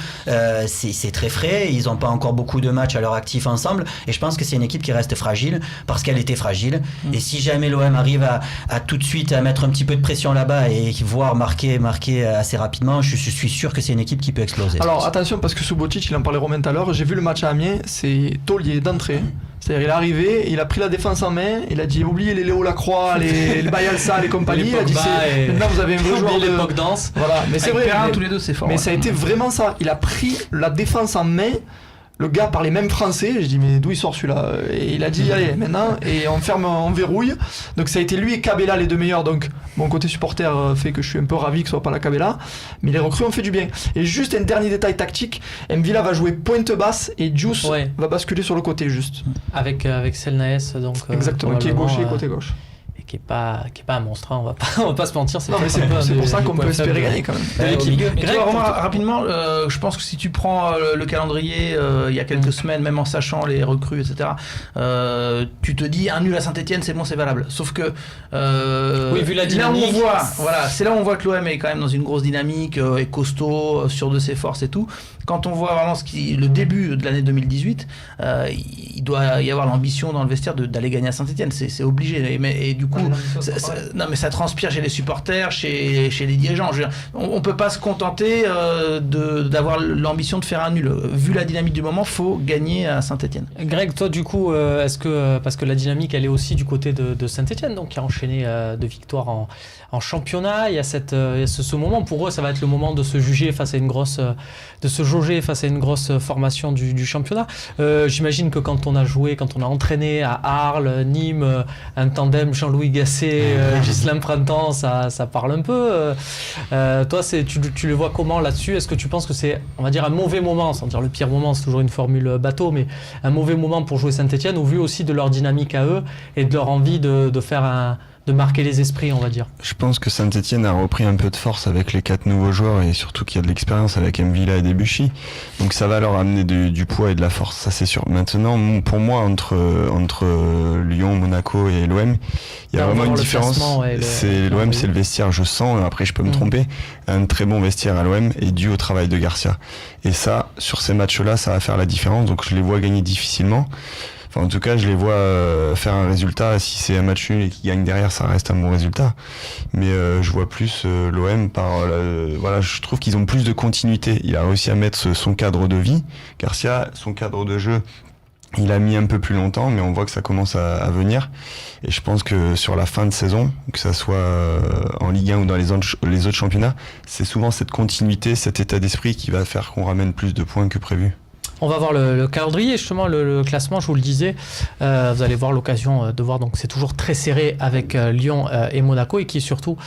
c'est très frais, ils n'ont pas encore beaucoup de matchs à leur actif ensemble, et je pense que c'est une équipe qui reste fragile parce qu'elle était fragile. Et si jamais l'OM arrive à tout de suite à mettre un petit peu de pression là-bas et voire marquer assez rapidement, je suis sûr que c'est une équipe qui peut exploser. Alors attention, parce que Subotic, il en parlait Romain tout à l'heure, j'ai vu le match à Amiens, c'est taulier d'entrée. C'est-à-dire, il est arrivé, il a pris la défense en main, il a dit oubliez les Léo Lacroix, les Bayalsa, les compagnies. Il a dit maintenant vous avez un vrai joueur de l'époque danse. Voilà, mais c'est vrai. Tous les deux, c'est fort. Mais ça a été vraiment ça. Il a pris la défense en main. Le gars parlait même français, je dis mais d'où il sort celui-là? Et il a dit allez maintenant, et on verrouille. Donc ça a été lui et Cabella les 2 meilleurs, donc mon côté supporter fait que je suis un peu ravi que ce soit pas la Cabella, mais les recrues ont fait du bien. Et juste un dernier détail tactique, M'Vila va jouer pointe basse et Diouf va basculer sur le côté juste. Avec Selnaes donc. Exactement, qui est gaucher côté gauche. Qui est pas un monstre, on va pas se mentir, c'est pour ça qu'on peut espérer gagner quand même. Greg, rapidement, je pense que si tu prends le calendrier il y a quelques semaines, même en sachant les recrues, etc., tu te dis un nul à Saint-Etienne, c'est bon, c'est valable. Sauf que vu la dynamique, c'est là où on voit que l'OM est quand même dans une grosse dynamique, est costaud, sûr de ses forces et tout. Quand on voit vraiment le début de l'année 2018, il doit y avoir l'ambition dans le vestiaire d'aller gagner à Saint-Etienne, c'est obligé. Et du coup, mais ça transpire chez les supporters, chez les dirigeants. On peut pas se contenter d'avoir l'ambition de faire un nul. Vu la dynamique du moment, faut gagner à Saint-Etienne. Greg, toi du coup, est-ce que parce que la dynamique elle est aussi du côté de Saint-Etienne, donc qui a enchaîné de victoires en championnat, il y a ce moment pour eux, ça va être le moment de se juger face à une grosse, de se jauger face à une grosse formation du championnat. J'imagine que quand on a entraîné à Arles, Nîmes, un tandem Jean-Louis Gasset, Ghislain Printemps, ça parle un peu. Toi, tu le vois comment là-dessus? Est-ce que tu penses que c'est, on va dire, un mauvais moment, sans dire le pire moment, c'est toujours une formule bateau, mais un mauvais moment pour jouer Saint-Etienne, au vu aussi de leur dynamique à eux et de leur envie de marquer les esprits, on va dire. Je pense que Saint-Etienne a repris un peu de force avec les 4 nouveaux joueurs et surtout qu'il y a de l'expérience avec M'Vila et Debuchy. Donc ça va leur amener du poids et de la force, ça c'est sûr. Maintenant, pour moi, entre Lyon, Monaco et l'OM, il y a vraiment une différence. L'OM, c'est le vestiaire, je sens, après je peux me tromper, un très bon vestiaire à l'OM est dû au travail de Garcia. Et ça, sur ces matchs-là, ça va faire la différence. Donc je les vois gagner difficilement. Enfin, en tout cas, je les vois faire un résultat. Si c'est un match nul et qu'ils gagnent derrière, ça reste un bon résultat. Mais je vois plus l'OM je trouve qu'ils ont plus de continuité. Il a réussi à mettre son cadre de vie. Garcia, son cadre de jeu, Il a mis un peu plus longtemps, mais on voit que ça commence à venir. Et je pense que sur la fin de saison, que ça soit en Ligue 1 ou dans les autres championnats, c'est souvent cette continuité, cet état d'esprit qui va faire qu'on ramène plus de points que prévu. On va voir le calendrier, justement, le classement, je vous le disais. Vous allez voir l'occasion de voir, donc c'est toujours très serré avec Lyon et Monaco, et qui est surtout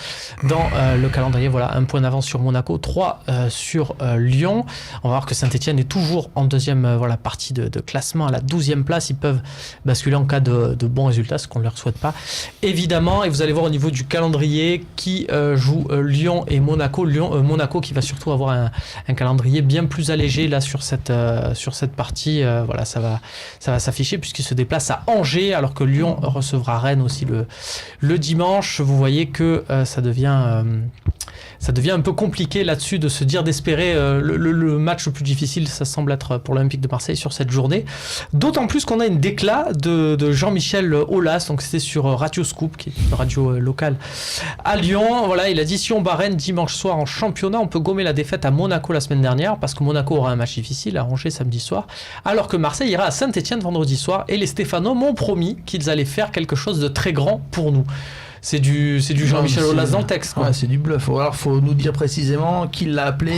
dans le calendrier, voilà, 1 point d'avance sur Monaco, 3 sur Lyon. On va voir que Saint-Etienne est toujours en deuxième partie de classement, à la 12e place. Ils peuvent basculer en cas de bons résultats, ce qu'on ne leur souhaite pas, évidemment. Et vous allez voir au niveau du calendrier qui joue Lyon et Monaco. Monaco qui va surtout avoir un calendrier bien plus allégé là sur cette partie, voilà, ça va s'afficher puisqu'il se déplace à Angers, alors que Lyon recevra Rennes aussi le dimanche. Vous voyez que ça devient un peu compliqué là-dessus de se dire d'espérer le match le plus difficile. Ça semble être pour l'Olympique de Marseille sur cette journée, d'autant plus qu'on a une déclat de Jean-Michel Aulas, donc c'était sur Radio Scoop, qui est une radio locale à Lyon. Voilà, il a dit: si on bat Rennes dimanche soir en championnat, on peut gommer la défaite à Monaco la semaine dernière, parce que Monaco aura un match difficile à Angers samedi soir, alors que Marseille ira à Saint-Etienne vendredi soir, et les Stéphanois m'ont promis qu'ils allaient faire quelque chose de très grand pour nous. C'est du Jean-Michel Aulas dans le texte, quoi. Ouais, c'est du bluff. Alors, faut nous dire précisément qui l'a appelé,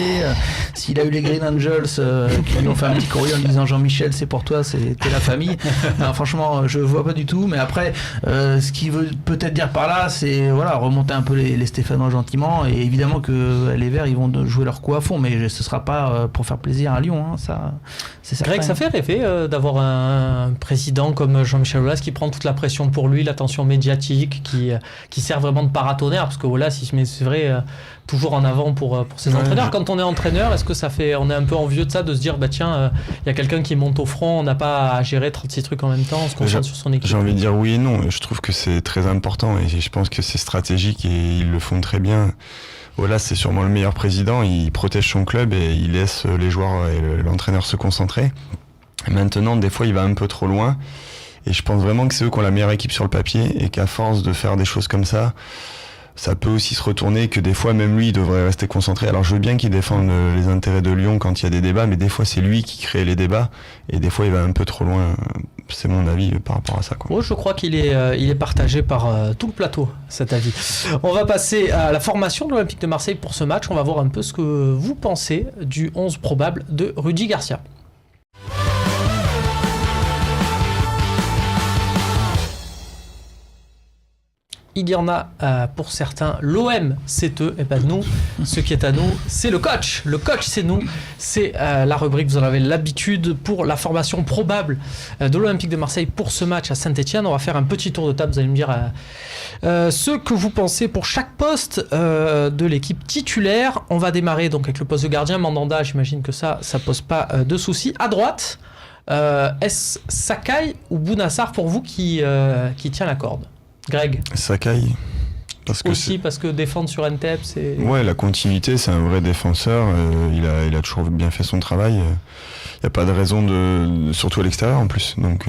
s'il a eu les Green Angels qui lui ont fait un petit courrier en disant: Jean-Michel, c'est pour toi, t'es la famille. Non, franchement, je vois pas du tout. Mais après, ce qu'il veut peut-être dire par là, c'est remonter un peu les Stéphanois gentiment. Et évidemment que les Verts, ils vont jouer leur coup à fond, mais ce sera pas pour faire plaisir à Lyon. Hein, ça, c'est certain. Greg, ça fait rêver d'avoir un président comme Jean-Michel Aulas qui prend toute la pression pour lui, l'attention médiatique, qui sert vraiment de paratonnerre, parce que Aulas, il se met, c'est vrai, toujours en avant pour ses entraîneurs. Quand on est entraîneur, est-ce que on est un peu envieux de ça, de se dire tiens, il y a quelqu'un qui monte au front, on n'a pas à gérer 36 trucs en même temps, on se concentre sur son équipe? J'ai envie de dire oui et non. Je trouve que c'est très important et je pense que c'est stratégique et ils le font très bien. Aulas, c'est sûrement le meilleur président, il protège son club et il laisse les joueurs et l'entraîneur se concentrer. Maintenant, des fois, il va un peu trop loin. Et je pense vraiment que c'est eux qui ont la meilleure équipe sur le papier et qu'à force de faire des choses comme ça peut aussi se retourner, que des fois même lui il devrait rester concentré. Alors je veux bien qu'il défende les intérêts de Lyon quand il y a des débats, mais des fois c'est lui qui crée les débats et des fois il va un peu trop loin. C'est mon avis par rapport à ça, quoi. Moi, je crois qu'il est partagé par tout le plateau, cet avis. On va passer à la formation de l'Olympique de Marseille pour ce match. On va voir un peu ce que vous pensez du 11 probable de Rudy Garcia. Il y en a pour certains. L'OM, c'est eux. Et ben nous, ce qui est à nous, c'est le coach. Le coach, c'est nous. C'est la rubrique, vous en avez l'habitude, pour la formation probable de l'Olympique de Marseille pour ce match à Saint-Etienne. On va faire un petit tour de table. Vous allez me dire ce que vous pensez pour chaque poste de l'équipe titulaire. On va démarrer donc avec le poste de gardien. Mandanda, j'imagine que ça pose pas de soucis. À droite, est-ce Sakai ou Bounassar pour vous qui tient la corde? Greg? Sakai. Parce que défendre sur NTEP, c'est... Ouais, la continuité, c'est un vrai défenseur. Il a toujours bien fait son travail. Il n'y a pas de raison surtout à l'extérieur en plus. Donc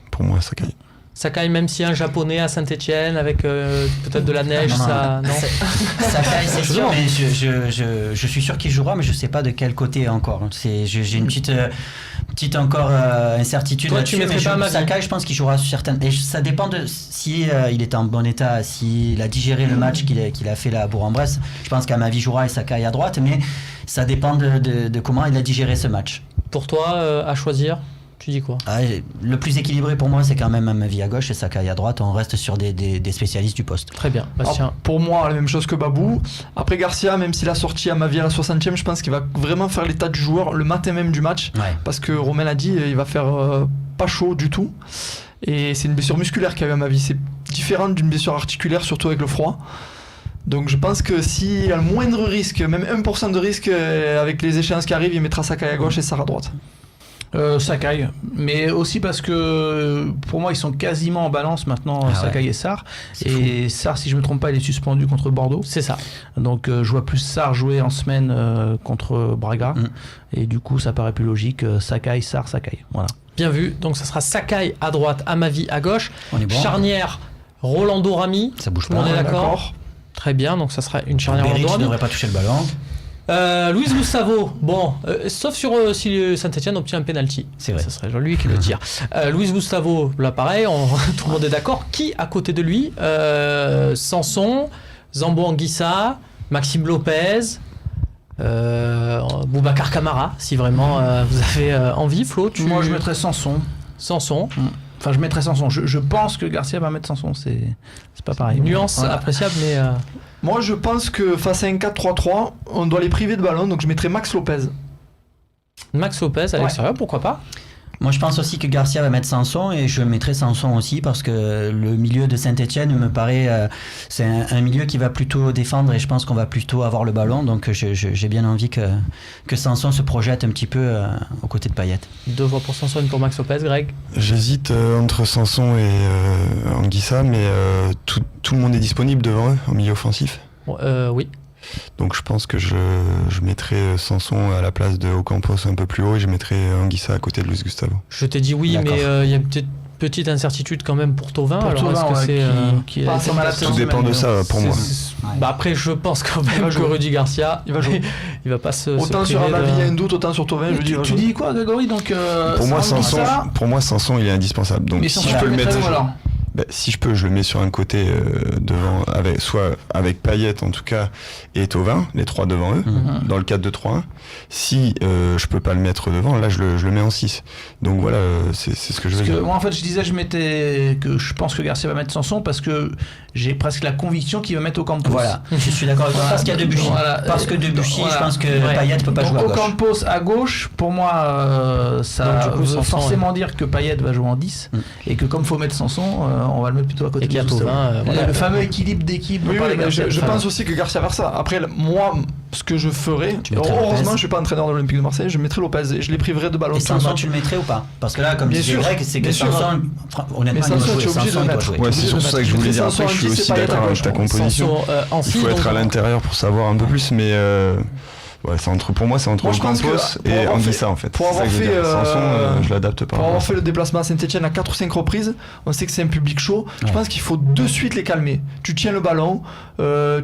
pour moi, Sakai. Sakai, même si un japonais à Saint-Etienne avec peut-être de la neige, non. Sakai, c'est sûr, mais je suis sûr qu'il jouera, mais je sais pas de quel côté encore. J'ai une petite encore incertitude. Toi, là-dessus, tu mettrais pas Sakai, je pense qu'il jouera sur certaines. Et ça dépend de si il est en bon état, s'il a digéré le match qu'il a fait là à Bourg-en-Bresse. Je pense qu'à ma vie jouera et Sakai à droite, mais ça dépend de comment il a digéré ce match. Pour toi, à choisir, tu dis quoi? Le plus équilibré pour moi, c'est quand même Amavi à gauche et Sakai à droite. On reste sur des spécialistes du poste. Très bien. Bastien. Alors, pour moi, la même chose que Babou. Après Garcia, même s'il a sorti Amavi à la 60e, je pense qu'il va vraiment faire l'état du joueur le matin même du match. Ouais. Parce que Romain l'a dit, il va faire pas chaud du tout. Et c'est une blessure musculaire qu'a eu Amavi. C'est différent d'une blessure articulaire, surtout avec le froid. Donc je pense que s'il y a le moindre risque, même 1% de risque, avec les échéances qui arrivent, il mettra Sakai à gauche et Sarr à droite. Sakai, mais aussi parce que pour moi ils sont quasiment en balance maintenant, Sakai et Sarr. Et Sarr, si je me trompe pas, il est suspendu contre Bordeaux. C'est ça. Donc je vois plus Sarr jouer en semaine contre Braga. Et du coup ça paraît plus logique. Sakai, Sarr, Sakai. Voilà. Bien vu. Donc ça sera Sakai à droite, Amavi à gauche. On est bon. Charnière, Rolando Rami. Ça bouge pas. On est d'accord. Très bien. Donc ça sera une charnière Beric Rolando Rami. ne devrait pas toucher le ballon. Luis Gustavo, bon, sauf sur si Saint-Etienne obtient un penalty. C'est vrai. Ça serait lui qui le tire. Luis Gustavo, là pareil, tout le monde est d'accord. Qui à côté de lui Sanson, Zambo Anguissa, Maxime Lopez, Boubacar Camara, si vraiment vous avez envie. Flo, Moi, je mettrais Sanson. Sanson. Enfin, je mettrais Sanson. Je pense que Garcia va mettre Sanson. C'est pas pareil. Nuance appréciable, mais... Moi, je pense que face à un 4-3-3, on doit les priver de ballon, donc je mettrais Max Lopez. Max Lopez à l'extérieur, pourquoi pas? Moi, je pense aussi que Garcia va mettre Sanson et je mettrai Sanson aussi parce que le milieu de Saint-Etienne me paraît... c'est un milieu qui va plutôt défendre et je pense qu'on va plutôt avoir le ballon. Donc, j'ai bien envie que Sanson se projette un petit peu aux côtés de Payet. 2 voix pour Sanson, une pour Max Lopez, Greg? J'hésite entre Sanson et Anguissa, mais tout le monde est disponible devant eux en milieu offensif. Oui. Donc je pense que je mettrai Sanson à la place de Ocampos un peu plus haut et je mettrai Anguissa à côté de Luis Gustavo. Je t'ai dit oui, D'accord. mais il y a peut-être petite incertitude quand même pour Thauvin. Alors Thauvin, est-ce que c'est qui est assez malade Tout dépend de ça pour moi. Bah après, je pense quand même que Rudy Garcia, Il va jouer. il va pas se Autant sur priver Amavi, il y a un doute, autant sur Thauvin, je dis. Tu dis quoi, Grégory? Donc, Pour moi, Sanson, il est indispensable. Donc mais si je peux le mettre, si je peux, je le mets sur un côté devant, soit avec Payet en tout cas et Thauvin, les trois devant eux, dans le 4-2-3-1. Si je peux pas le mettre devant, là je le mets en 6. Donc voilà, c'est ce que je veux dire. Moi en fait je disais que je pense que Garcia va mettre Sanson parce que j'ai presque la conviction qu'il va mettre Ocampos. Voilà, je suis d'accord avec toi. Parce qu'il y a Debuchy. Voilà. Parce que Debuchy, Voilà. je pense que Payet peut pas jouer à gauche. Ocampos à gauche, pour moi, ça Donc, du coup, veut Sanson, forcément dire que Payet va jouer en 10 et que comme il faut mettre Sanson, on va le mettre plutôt à côté Et qu'il y a de Thauvin, voilà. Le fameux équilibre d'équipe. Oui, dont parlait mais Garcia. je pense aussi que Garcia va faire ça. Après, moi, ce que je ferais, Tu mettrais heureusement, Lopez. je suis pas entraîneur de l'Olympique de Marseille, je mettrais Lopez et je les priverais de ballon Et sur le Sanson, match. tu le mettrais ou pas? Parce que là, comme Bien disait sûr. Greg, c'est que Bien sûr. Sanson, honnêtement, Mais Sanson, il tu es doit obligé de jouer. le Sanson, il doit mettre. jouer. Ouais, c'est sur ça que je voulais dire. Après, je suis aussi d'accord avec ta composition. En Il faut être à l'intérieur pour savoir un peu plus, mais pour moi, c'est entre Moi, je pense Ocampos que pour et avoir Anguissa en fait. pour C'est ça avoir que je veux fait, dire. Sanson, je l'adapte pas. Pour avoir fait le déplacement à Saint-Etienne à 4 ou 5 reprises, on sait que c'est un public chaud. Je Ouais. pense qu'il faut de suite les calmer. Tu tiens le ballon,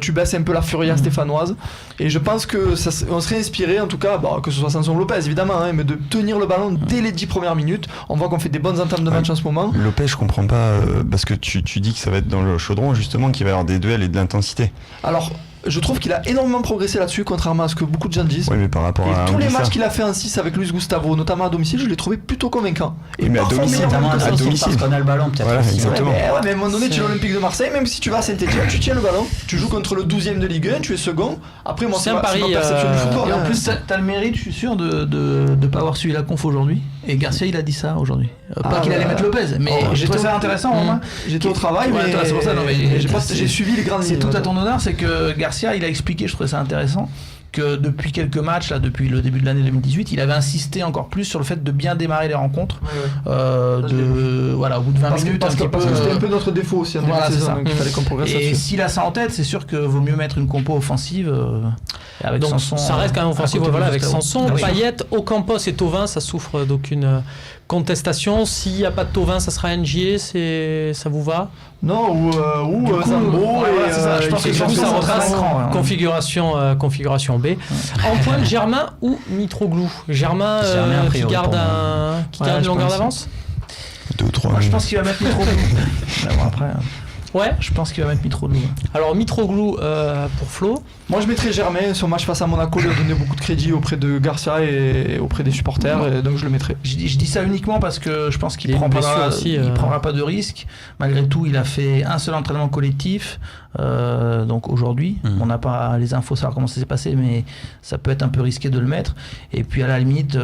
tu baisses un peu la furia stéphanoise. Et je pense que on serait inspiré, en tout cas, que ce soit Sanson ou Lopez évidemment, mais de tenir le ballon dès les 10 premières minutes. On voit qu'on fait des bonnes entames de match en ce moment. Lopez, je comprends pas, parce que tu dis que ça va être dans le chaudron, justement, qu'il va y avoir des duels et de l'intensité. Alors, je trouve qu'il a énormément progressé là-dessus, contrairement à ce que beaucoup de gens disent. Oui, mais par rapport à Et tous les Anguissa. matchs qu'il a fait en 6 avec Luis Gustavo, notamment à domicile, je l'ai trouvé plutôt convaincant. Oui, mais à parfois domicile, meilleur Notamment que à Sanson. domicile, parce qu'on a le ballon peut-être. Voilà, aussi. exactement. Mais à un moment donné, tu es l'Olympique de Marseille, même si tu vas à Saint-Etienne, tu tiens le ballon, tu joues contre le 12e de Ligue 1, tu es second. Après, moi, C'est c'est un ma pari, perception du football. Et en hein. plus, t'as le mérite, je suis sûr, de pas avoir suivi la conf aujourd'hui. Et Garcia, il a dit ça aujourd'hui. Pas qu'il allait mettre Lopez, mais j'ai trouvé ça intéressant. Romain. J'étais au travail, Ouais, mais c'est pour ça, non, mais j'ai suivi les grandes C'est lignes. tout à ton honneur, c'est que Garcia, il a expliqué, je trouvais ça intéressant, que depuis quelques matchs, là, depuis le début de l'année 2018, il avait insisté encore plus sur le fait de bien démarrer les rencontres. Voilà, au bout de 20 minutes, parce que c'était un peu notre défaut aussi en début Voilà, de c'est saison, ça. donc il fallait qu'on progresse Et là-dessus. s'il a ça en tête, c'est sûr que vaut mieux mettre une compo offensive avec Donc Sanson. ça reste quand même offensif, à côté de voilà, avec Gustavo. Sanson, Ah oui. Payet, Ocampos et Thauvin, ça souffre d'aucune contestation. S'il n'y a pas de Thauvin, ça sera NJ, ça vous va? Non, ou Zambo, ouais, voilà, c'est ça. Je pense que du coup, ça retrace configuration B. Antoine, Germain ou Mitroglou? Germain, Germain, a qui priori, garde pour moi. une je longueur pense. d'avance? 2-3 Moi, je pense qu'il va mettre Mitroglou. Mais bon, après, Ouais. je pense qu'il va mettre Mitroglou. Alors Mitroglou pour Flo. Moi, je mettrais Germain. Son match face à Monaco lui a donné beaucoup de crédit auprès de Garcia et auprès des supporters, et donc je le mettrais. Je dis ça uniquement parce que je pense qu'il Il y a une prendra blessure aussi, il prendra pas de risque. Malgré tout, il a fait un seul entraînement collectif. Donc aujourd'hui, on n'a pas les infos savoir comment ça s'est passé, mais ça peut être un peu risqué de le mettre. Et puis à la limite,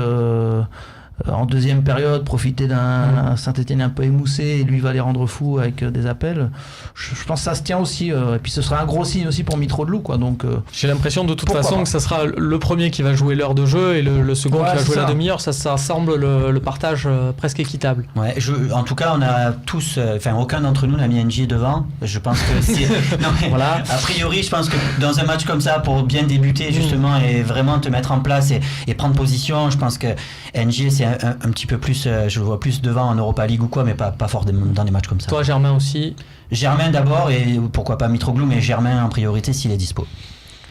en deuxième période, profiter d'un Saint-Etienne un peu émoussé et lui va les rendre fous avec des appels. Je pense que ça se tient aussi. Et puis ce sera un gros signe aussi pour Mitroglou, quoi. Donc J'ai l'impression de toute Pourquoi façon pas. que ça sera le premier qui va jouer l'heure de jeu et le second Ouais, qui va c'est jouer la ça. demi-heure. Ça semble le partage presque équitable. Ouais, en tout cas, on a tous, aucun d'entre nous n'a mis NJ devant. Je pense que si, non, mais Voilà. a priori, je pense que dans un match comme ça, pour bien débuter justement et vraiment te mettre en place et prendre position, je pense que NJ c'est un petit peu plus, je le vois plus devant en Europa League ou quoi, mais pas fort dans des matchs comme ça. Toi, Germain aussi. Germain d'abord et pourquoi pas Mitroglou, mais Germain en priorité s'il est dispo.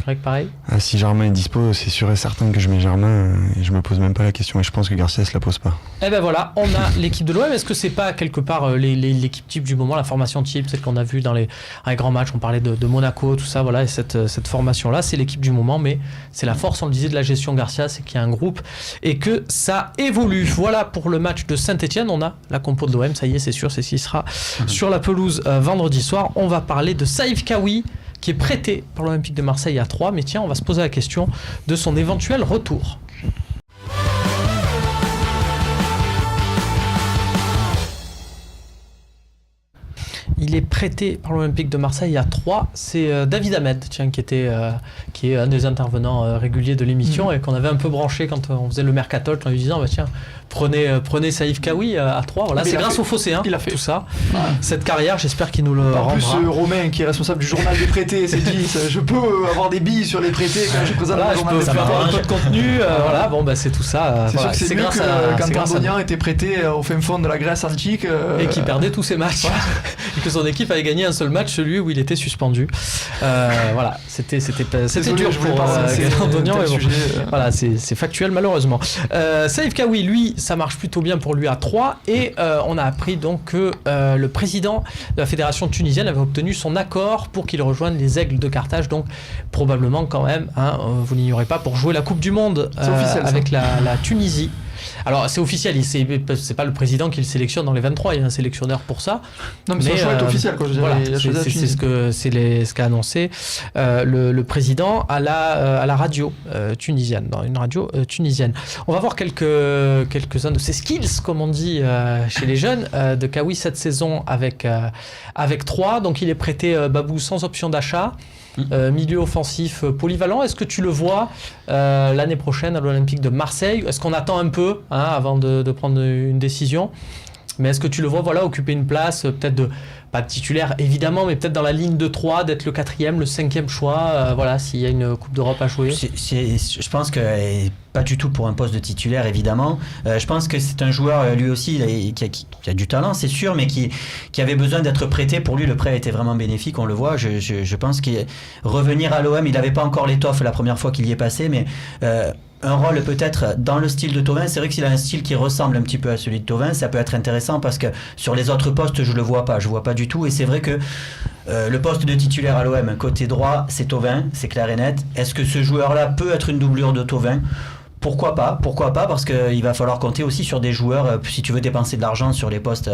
Greg, pareil. Si Germain est dispo, c'est sûr et certain que je mets Germain et je me pose même pas la question et je pense que Garcia se la pose pas. Et ben voilà, on a l'équipe de l'OM. Est-ce que c'est pas quelque part l'équipe type du moment, la formation type, celle qu'on a vue dans les grands matchs, on parlait de Monaco, tout ça, voilà, et cette formation-là, c'est l'équipe du moment, mais c'est la force, on le disait, de la gestion Garcia, c'est qu'il y a un groupe et que ça évolue. Voilà pour le match de Saint-Etienne, on a la compo de l'OM, ça y est, c'est sûr, c'est ce qui sera sur la pelouse vendredi soir. On va parler de Saïf Kaoui, qui est prêté par l'Olympique de Marseille à 3, mais tiens, on va se poser la question de son éventuel retour. Il est prêté par l'Olympique de Marseille à 3. C'est David Ahmed, tiens, qui est un des intervenants réguliers de l'émission et qu'on avait un peu branché quand on faisait le mercato, en lui disant bah, tiens, prenez Saïf Kaoui à 3. Voilà, c'est grâce au Fosséen, il a fait tout ça. Ouais. Cette carrière, j'espère qu'il nous le rendra. En plus, Romain, qui est responsable du journal des prêtés, s'est dit je peux avoir des billes sur les prêtés quand je présente le journal des prêtés. Un peu de contenu. Voilà, bon, bah, c'est tout ça. C'est voilà, sûr que c'est mieux que quand Tandonian était prêté au fin fond de la Grèce antique. Et qui perdait tous ses matchs. Et que son équipe avait gagné un seul match, celui où il était suspendu. Voilà, c'était dur pour Tandonian, mais bon, voilà, c'est factuel malheureusement. Saïf Kaoui, lui, ça marche plutôt bien pour lui à 3 et on a appris donc que le président de la fédération tunisienne avait obtenu son accord pour qu'il rejoigne les Aigles de Carthage, donc probablement quand même, hein, vous l'ignorez pas, pour jouer la Coupe du Monde avec la Tunisie. Alors c'est officiel, c'est pas le président qui le sélectionne dans les 23, il y a un sélectionneur pour ça. Non mais c'est un choix officiel quoi. Voilà, c'est ce qu'a annoncé le président à la radio tunisienne, dans une radio tunisienne. On va voir quelques-uns de ses skills, comme on dit chez les jeunes, de Kaoui cette saison avec 3. Donc il est prêté Babou sans option d'achat. Milieu offensif polyvalent. Est-ce que tu le vois l'année prochaine à l'Olympique de Marseille? Est-ce qu'on attend un peu avant de prendre une décision? Mais est-ce que tu le vois occuper une place, peut-être pas de titulaire évidemment, mais peut-être dans la ligne de 3, d'être le 4e, le 5e choix, s'il y a une Coupe d'Europe à jouer? Je pense que pas du tout pour un poste de titulaire évidemment. Je pense que c'est un joueur lui aussi qui a du talent c'est sûr, mais qui avait besoin d'être prêté. Pour lui le prêt a été vraiment bénéfique, on le voit. Je pense qu'il revenir à l'OM, il n'avait pas encore l'étoffe la première fois qu'il y est passé, mais un rôle peut-être dans le style de Thauvin. C'est vrai que s'il a un style qui ressemble un petit peu à celui de Thauvin, ça peut être intéressant parce que sur les autres postes, je vois pas du tout. Et c'est vrai que le poste de titulaire à l'OM, côté droit, c'est Thauvin, c'est clair et net. Est-ce que ce joueur-là peut être une doublure de Thauvin ? Pourquoi pas, parce qu'il va falloir compter aussi sur des joueurs, si tu veux dépenser de l'argent sur les postes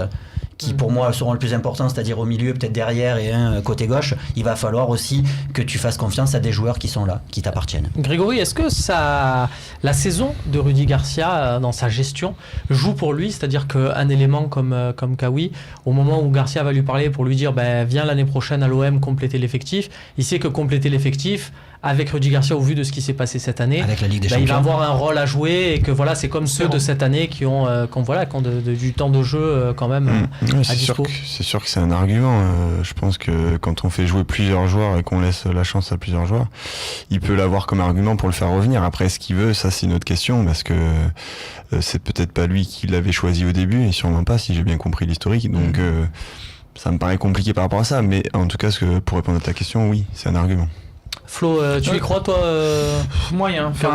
qui pour moi seront le plus important, c'est-à-dire au milieu, peut-être derrière et un côté gauche, il va falloir aussi que tu fasses confiance à des joueurs qui sont là, qui t'appartiennent. Grégory, est-ce que la saison de Rudy Garcia dans sa gestion joue pour lui, c'est-à-dire qu'un élément comme Kaoui, au moment où Garcia va lui parler pour lui dire viens l'année prochaine à l'OM compléter l'effectif, il sait que compléter l'effectif avec Rudy Garcia, au vu de ce qui s'est passé cette année, avec la Ligue des Champions, il va avoir un rôle à jouer et que c'est comme ceux de cette année qui ont du temps de jeu quand même à dispo. C'est sûr que c'est un argument. Je pense que quand on fait jouer plusieurs joueurs et qu'on laisse la chance à plusieurs joueurs, il peut l'avoir comme argument pour le faire revenir. Après, ce qu'il veut, ça c'est une autre question, parce que c'est peut-être pas lui qui l'avait choisi au début et sûrement pas, si j'ai bien compris l'historique. Donc ça me paraît compliqué par rapport à ça, mais en tout cas, pour répondre à ta question, oui, c'est un argument. Flo, tu y crois toi Moyen. Enfin,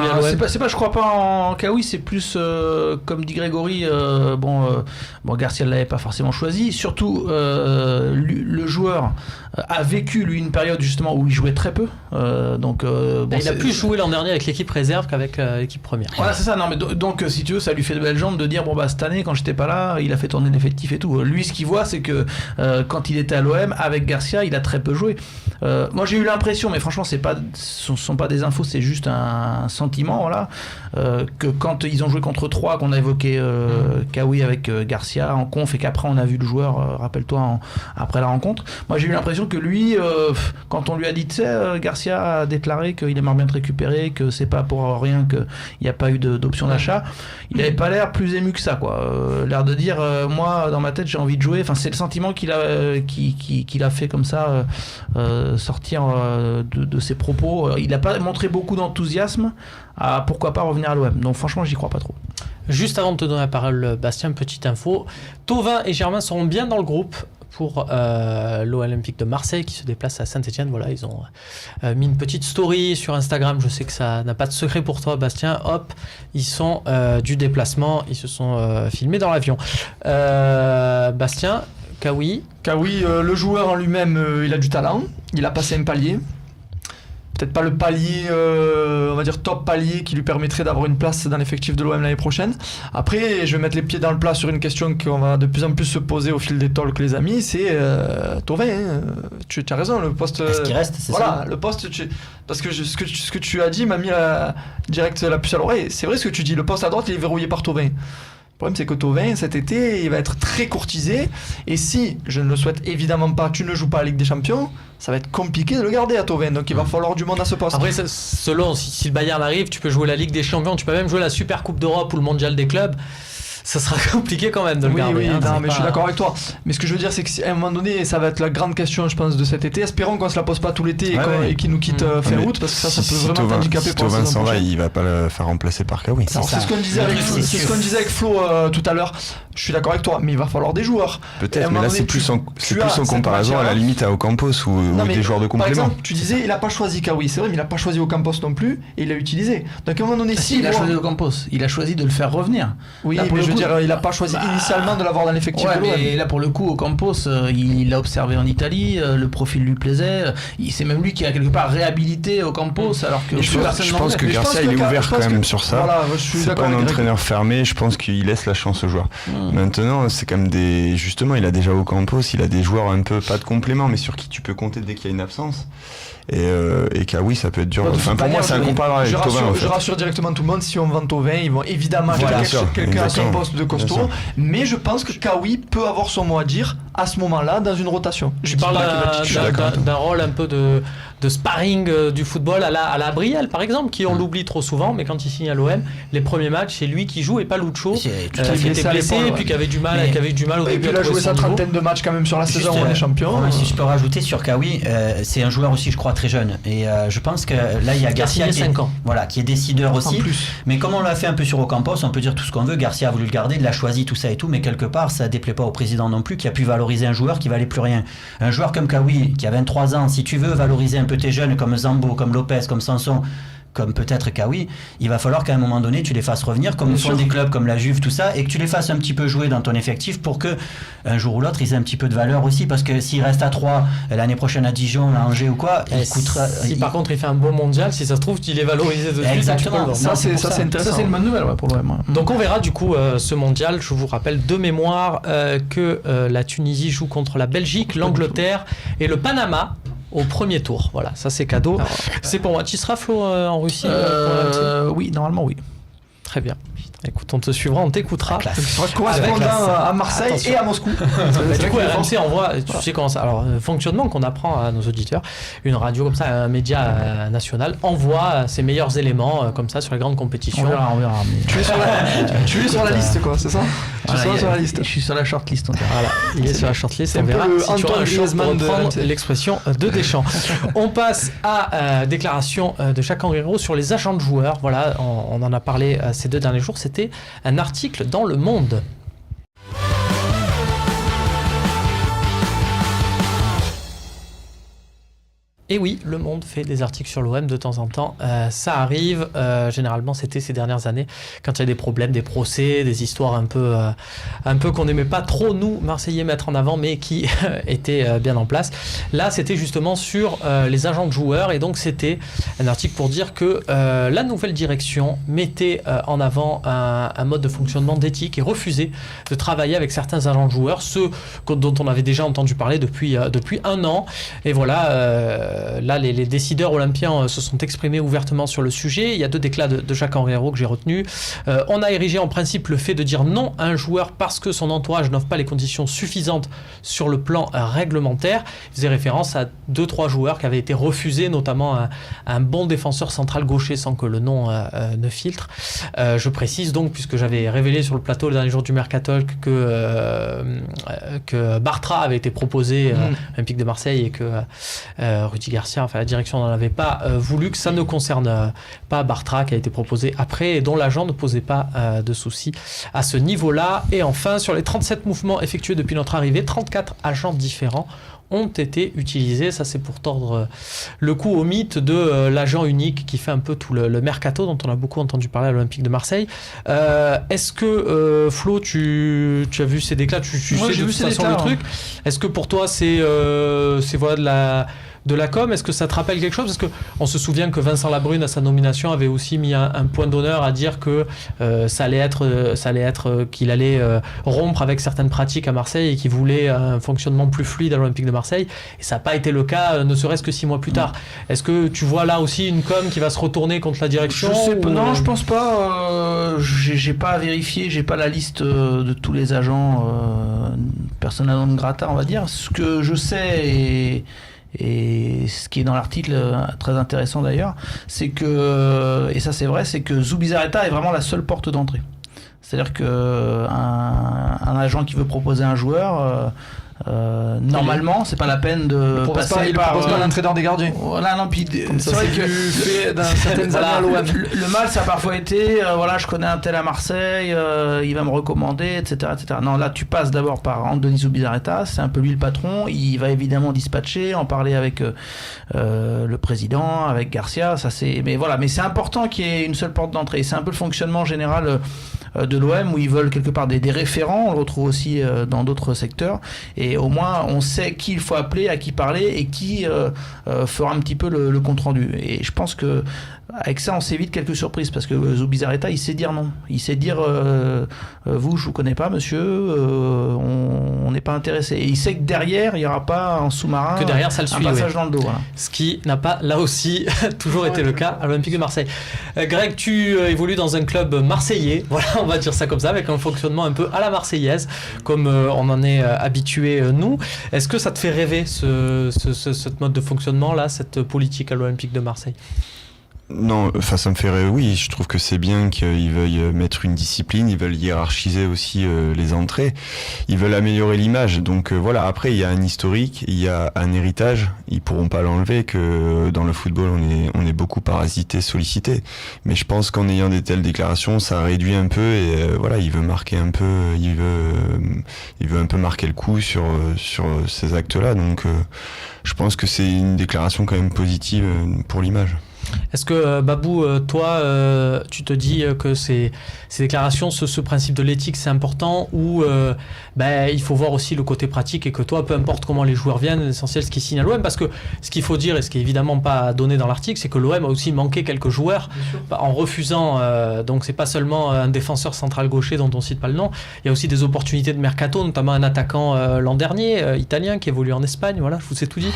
c'est pas je crois pas en Kaoui, c'est plus comme dit Grégory. Garcia l'avait pas forcément choisi. Surtout le joueur a vécu lui une période justement où il jouait très peu. Il a plus joué l'an dernier avec l'équipe réserve qu'avec l'équipe première. Voilà, c'est ça. Non mais donc si tu veux, ça lui fait de belles jambes de dire cette année quand j'étais pas là, il a fait tourner l'effectif et tout. Lui, ce qu'il voit, c'est que quand il était à l'OM avec Garcia, il a très peu joué. Moi, j'ai eu l'impression, mais franchement, ce sont pas des infos, c'est juste un sentiment, voilà, que quand ils ont joué contre 3, qu'on a évoqué Kaoui avec Garcia en conf et qu'après on a vu le joueur, rappelle-toi, après la rencontre, moi j'ai eu l'impression que lui, quand on lui a dit, tu sais, Garcia a déclaré qu'il aimerait bien te récupérer, que c'est pas pour rien qu'il n'y a pas eu d'option d'achat, il avait pas l'air plus ému que ça, quoi. L'air de dire, moi dans ma tête j'ai envie de jouer, enfin c'est le sentiment qu'il a fait comme ça, sortir de ses propos. Il n'a pas montré beaucoup d'enthousiasme à pourquoi pas revenir à l'OM. Donc franchement, j'y crois pas trop. Juste avant de te donner la parole, Bastien, petite info. Thauvin et Germain seront bien dans le groupe pour l'Olympique de Marseille qui se déplace à Saint-Etienne. Voilà, ils ont mis une petite story sur Instagram. Je sais que ça n'a pas de secret pour toi, Bastien. Hop, ils sont du déplacement. Ils se sont filmés dans l'avion. Bastien, Kawi. Le joueur en lui-même, il a du talent. Il a passé un palier. Peut-être pas le palier, on va dire top palier qui lui permettrait d'avoir une place dans l'effectif de l'OM l'année prochaine. Après, je vais mettre les pieds dans le plat sur une question qu'on va de plus en plus se poser au fil des talks, les amis, c'est Thauvin. Hein. Tu as raison, le poste... Est-ce qu'il reste, c'est voilà, ça le poste... Parce que ce que tu as dit m'a mis direct la puce à l'oreille. C'est vrai ce que tu dis, le poste à droite, il est verrouillé par Thauvin. Le problème, c'est que Thauvin, cet été, il va être très courtisé. Et si, je ne le souhaite évidemment pas, tu ne joues pas à la Ligue des Champions, ça va être compliqué de le garder à Thauvin. Donc il va falloir du monde à ce poste. Après, selon si le Bayern arrive, tu peux jouer la Ligue des Champions, tu peux même jouer la Super Coupe d'Europe ou le Mondial des clubs. Ça sera compliqué quand même de le garder. Oui, hein, non, mais je suis d'accord avec toi. Mais ce que je veux dire, c'est qu'à un moment donné, ça va être la grande question, je pense, de cet été. Espérons qu'on se la pose pas tout l'été et qu'il nous quitte fin août, parce que ça peut vraiment t'handicaper pour la saison prochaine. Il va pas le faire remplacer par Kawi. C'est ce qu'on disait avec Flo tout à l'heure. Je suis d'accord avec toi, mais il va falloir des joueurs. Peut-être, mais là c'est plus en comparaison à la limite à Ocampos ou des joueurs de complément. Par exemple, tu disais, il a pas choisi Kawi, c'est vrai, mais il a pas choisi Ocampos non plus, et il l'a utilisé. Donc à un moment donné, il a choisi Ocampos, il a choisi de le faire revenir. Oui, mais je veux dire, il a pas choisi initialement de l'avoir dans l'effectif de l'OM. Mais là pour le coup, Ocampos, il l'a observé en Italie, le profil lui plaisait. C'est même lui qui a quelque part réhabilité Ocampos, alors que je pense que Garcia il est ouvert quand même sur ça. C'est pas un entraîneur fermé, je pense qu'il laisse la chance aux joueurs. Maintenant, c'est comme justement, il a déjà Ocampos, il a des joueurs un peu pas de complément, mais sur qui tu peux compter dès qu'il y a une absence. Et Kawi, ça peut être dur. Enfin, pour moi, c'est incomparable avec Thauvin. Je rassure directement tout le monde, si on vend Thauvin, ils vont évidemment quelqu'un à son poste de costaud. Mais je pense que Kawi peut avoir son mot à dire à ce moment-là dans une rotation. Je parle d'un rôle un peu de sparring du football à la Brielle par exemple, qui on l'oublie trop souvent, mais quand il signe à l'OM, les premiers matchs c'est lui qui joue et pas Lucho qui était blessé et puis qui avait du mal au début. Et puis il a joué sa trentaine de matchs quand même sur la saison où on est champion. Si je peux rajouter sur Kawi, c'est un joueur aussi je crois très jeune, et je pense que là il y a Garcia qui est décideur aussi, mais comme on l'a fait un peu sur Ocampos, on peut dire tout ce qu'on veut, Garcia a voulu le garder, il l'a choisi, tout ça et tout, mais quelque part ça déplaît pas au président non plus, qui a pu valoriser un joueur qui valait plus rien. Un joueur comme Kawi qui a 23 ans, si tu veux valoriser un peu tes jeunes comme Zambo, comme Lopez, comme Sanson, comme peut-être Kawi, il va falloir qu'à un moment donné tu les fasses revenir, comme font des clubs comme la Juve, tout ça, et que tu les fasses un petit peu jouer dans ton effectif pour que un jour ou l'autre ils aient un petit peu de valeur aussi, parce que s'il reste à 3 l'année prochaine à Dijon, à Angers ou quoi, il coûtera. Par contre il fait un bon mondial, si ça se trouve il est valorisé de suite. Exactement. Ça c'est intéressant. Ça c'est une bonne nouvelle pour l'OM. Donc on verra du coup ce mondial. Je vous rappelle de mémoire que la Tunisie joue contre la Belgique, l'Angleterre et le Panama au premier tour. Voilà, ça c'est cadeau. C'est pour moi. Tu seras Flo en Russie Oui, normalement oui. Très bien. Écoute, on te suivra, on t'écoutera. Correspondant à Marseille et à Moscou. Du coup, RMC envoie, tu sais comment ça. Alors, fonctionnement qu'on apprend à nos auditeurs, une radio comme ça, un média national, envoie ses meilleurs éléments comme ça sur les grandes compétitions. On verra. Tu es sur la liste, quoi, c'est ça? Sur la liste. Je suis sur la shortlist. Voilà, il est sur la shortlist. On verra si tu auras un short pour reprendre l'expression de Deschamps. On passe à déclaration de Jacques Henriot sur les agents de joueurs. Voilà, on en a parlé ces 2 derniers jours. C'était un article dans Le Monde. Et oui, Le Monde fait des articles sur l'OM de temps en temps. Ça arrive, généralement c'était ces dernières années, quand il y a des problèmes, des procès, des histoires un peu qu'on n'aimait pas trop, nous, Marseillais, mettre en avant, mais qui étaient bien en place. Là, c'était justement sur les agents de joueurs, et donc c'était un article pour dire que la nouvelle direction mettait en avant un mode de fonctionnement d'éthique et refusait de travailler avec certains agents de joueurs, ceux dont on avait déjà entendu parler depuis 1 an. Et voilà... là, les décideurs olympiens se sont exprimés ouvertement sur le sujet. Il y a 2 déclats de Jacques Henriot que j'ai retenus. On a érigé en principe le fait de dire non à un joueur parce que son entourage n'offre pas les conditions suffisantes sur le plan réglementaire. Il faisait référence à 2-3 joueurs qui avaient été refusés, notamment un bon défenseur central gaucher, sans que le nom ne filtre. Je précise donc, puisque j'avais révélé sur le plateau le dernier jour du Mercato que Bartra avait été proposé Olympique de Marseille, et que Rudy Rudy Garcia, enfin la direction n'en avait pas voulu, que ça ne concerne pas Bartra qui a été proposé après et dont l'agent ne posait pas de soucis à ce niveau-là. Et enfin, sur les 37 mouvements effectués depuis notre arrivée, 34 agents différents ont été utilisés. Ça, c'est pour tordre le cou au mythe de l'agent unique qui fait un peu tout le mercato dont on a beaucoup entendu parler à l'Olympique de Marseille. Est-ce que, Flo, tu as vu ces déclats, tu sais de toute façon le truc. Est-ce que pour toi, c'est voilà, de la com, est-ce que ça te rappelle quelque chose? Parce qu'on se souvient que Vincent Labrune, à sa nomination, avait aussi mis un point d'honneur à dire que ça allait être qu'il allait rompre avec certaines pratiques à Marseille et qu'il voulait un fonctionnement plus fluide à l'Olympique de Marseille. Et ça n'a pas été le cas, ne serait-ce que 6 mois plus tard. Est-ce que tu vois là aussi une com qui va se retourner contre la direction? Non, je pense pas. J'ai pas vérifié, j'ai pas la liste de tous les agents persona non grata, on va dire. Ce que je sais et ce qui est dans l'article, très intéressant d'ailleurs, c'est que, et ça c'est vrai, c'est que Zubizarreta est vraiment la seule porte d'entrée. C'est-à-dire qu'un agent qui veut proposer un joueur, normalement, c'est pas la peine de passer par l'entraîneur des gardiens. Voilà, non, puis c'est vrai que le mal, ça a parfois été, voilà, je connais un tel à Marseille, il va me recommander, etc., etc. Non, là, tu passes d'abord par Andoni Zubizarreta, c'est un peu lui le patron, il va évidemment dispatcher, en parler avec le président, avec Garcia, ça c'est, mais voilà, mais c'est important qu'il y ait une seule porte d'entrée. C'est un peu le fonctionnement général de l'OM où ils veulent quelque part des référents, on le retrouve aussi dans d'autres secteurs, et au moins on sait qui il faut appeler, à qui parler et qui fera un petit peu le compte rendu. Et je pense que avec ça on s'évite quelques surprises parce que Zubizarreta il sait dire non, il sait dire vous je vous connais pas monsieur, on n'est pas intéressé, et il sait que derrière il n'y aura pas un sous-marin, que derrière ça le suit, un passage dans le dos, voilà. Ce qui n'a pas là aussi toujours été le cas à l'Olympique de Marseille. Greg, tu évolues dans un club marseillais, voilà, on va dire ça comme ça, avec un fonctionnement un peu à la marseillaise comme on en est habitué nous. Est-ce que ça te fait rêver ce mode de fonctionnement là, cette politique à l'Olympique de Marseille? Non, enfin ça me fait rêver, oui, je trouve que c'est bien qu'ils veuillent mettre une discipline, ils veulent hiérarchiser aussi les entrées, ils veulent améliorer l'image, donc voilà, après il y a un historique, il y a un héritage, ils pourront pas l'enlever, que dans le football on est beaucoup parasité, sollicité, mais je pense qu'en ayant des telles déclarations, ça réduit un peu, et voilà, il veut marquer un peu, il veut un peu marquer le coup sur ces actes-là, donc je pense que c'est une déclaration quand même positive pour l'image. Est-ce que Babou, toi, tu te dis que ces déclarations, ce principe de l'éthique, c'est important, ou il faut voir aussi le côté pratique et que toi, peu importe comment les joueurs viennent, l'essentiel, ce qui signe à l'OM, parce que ce qu'il faut dire, et ce qui est évidemment pas donné dans l'article, c'est que l'OM a aussi manqué quelques joueurs en refusant, donc c'est pas seulement un défenseur central gaucher dont on cite pas le nom, il y a aussi des opportunités de mercato, notamment un attaquant l'an dernier, italien, qui évolue en Espagne, voilà, je vous ai tout dit,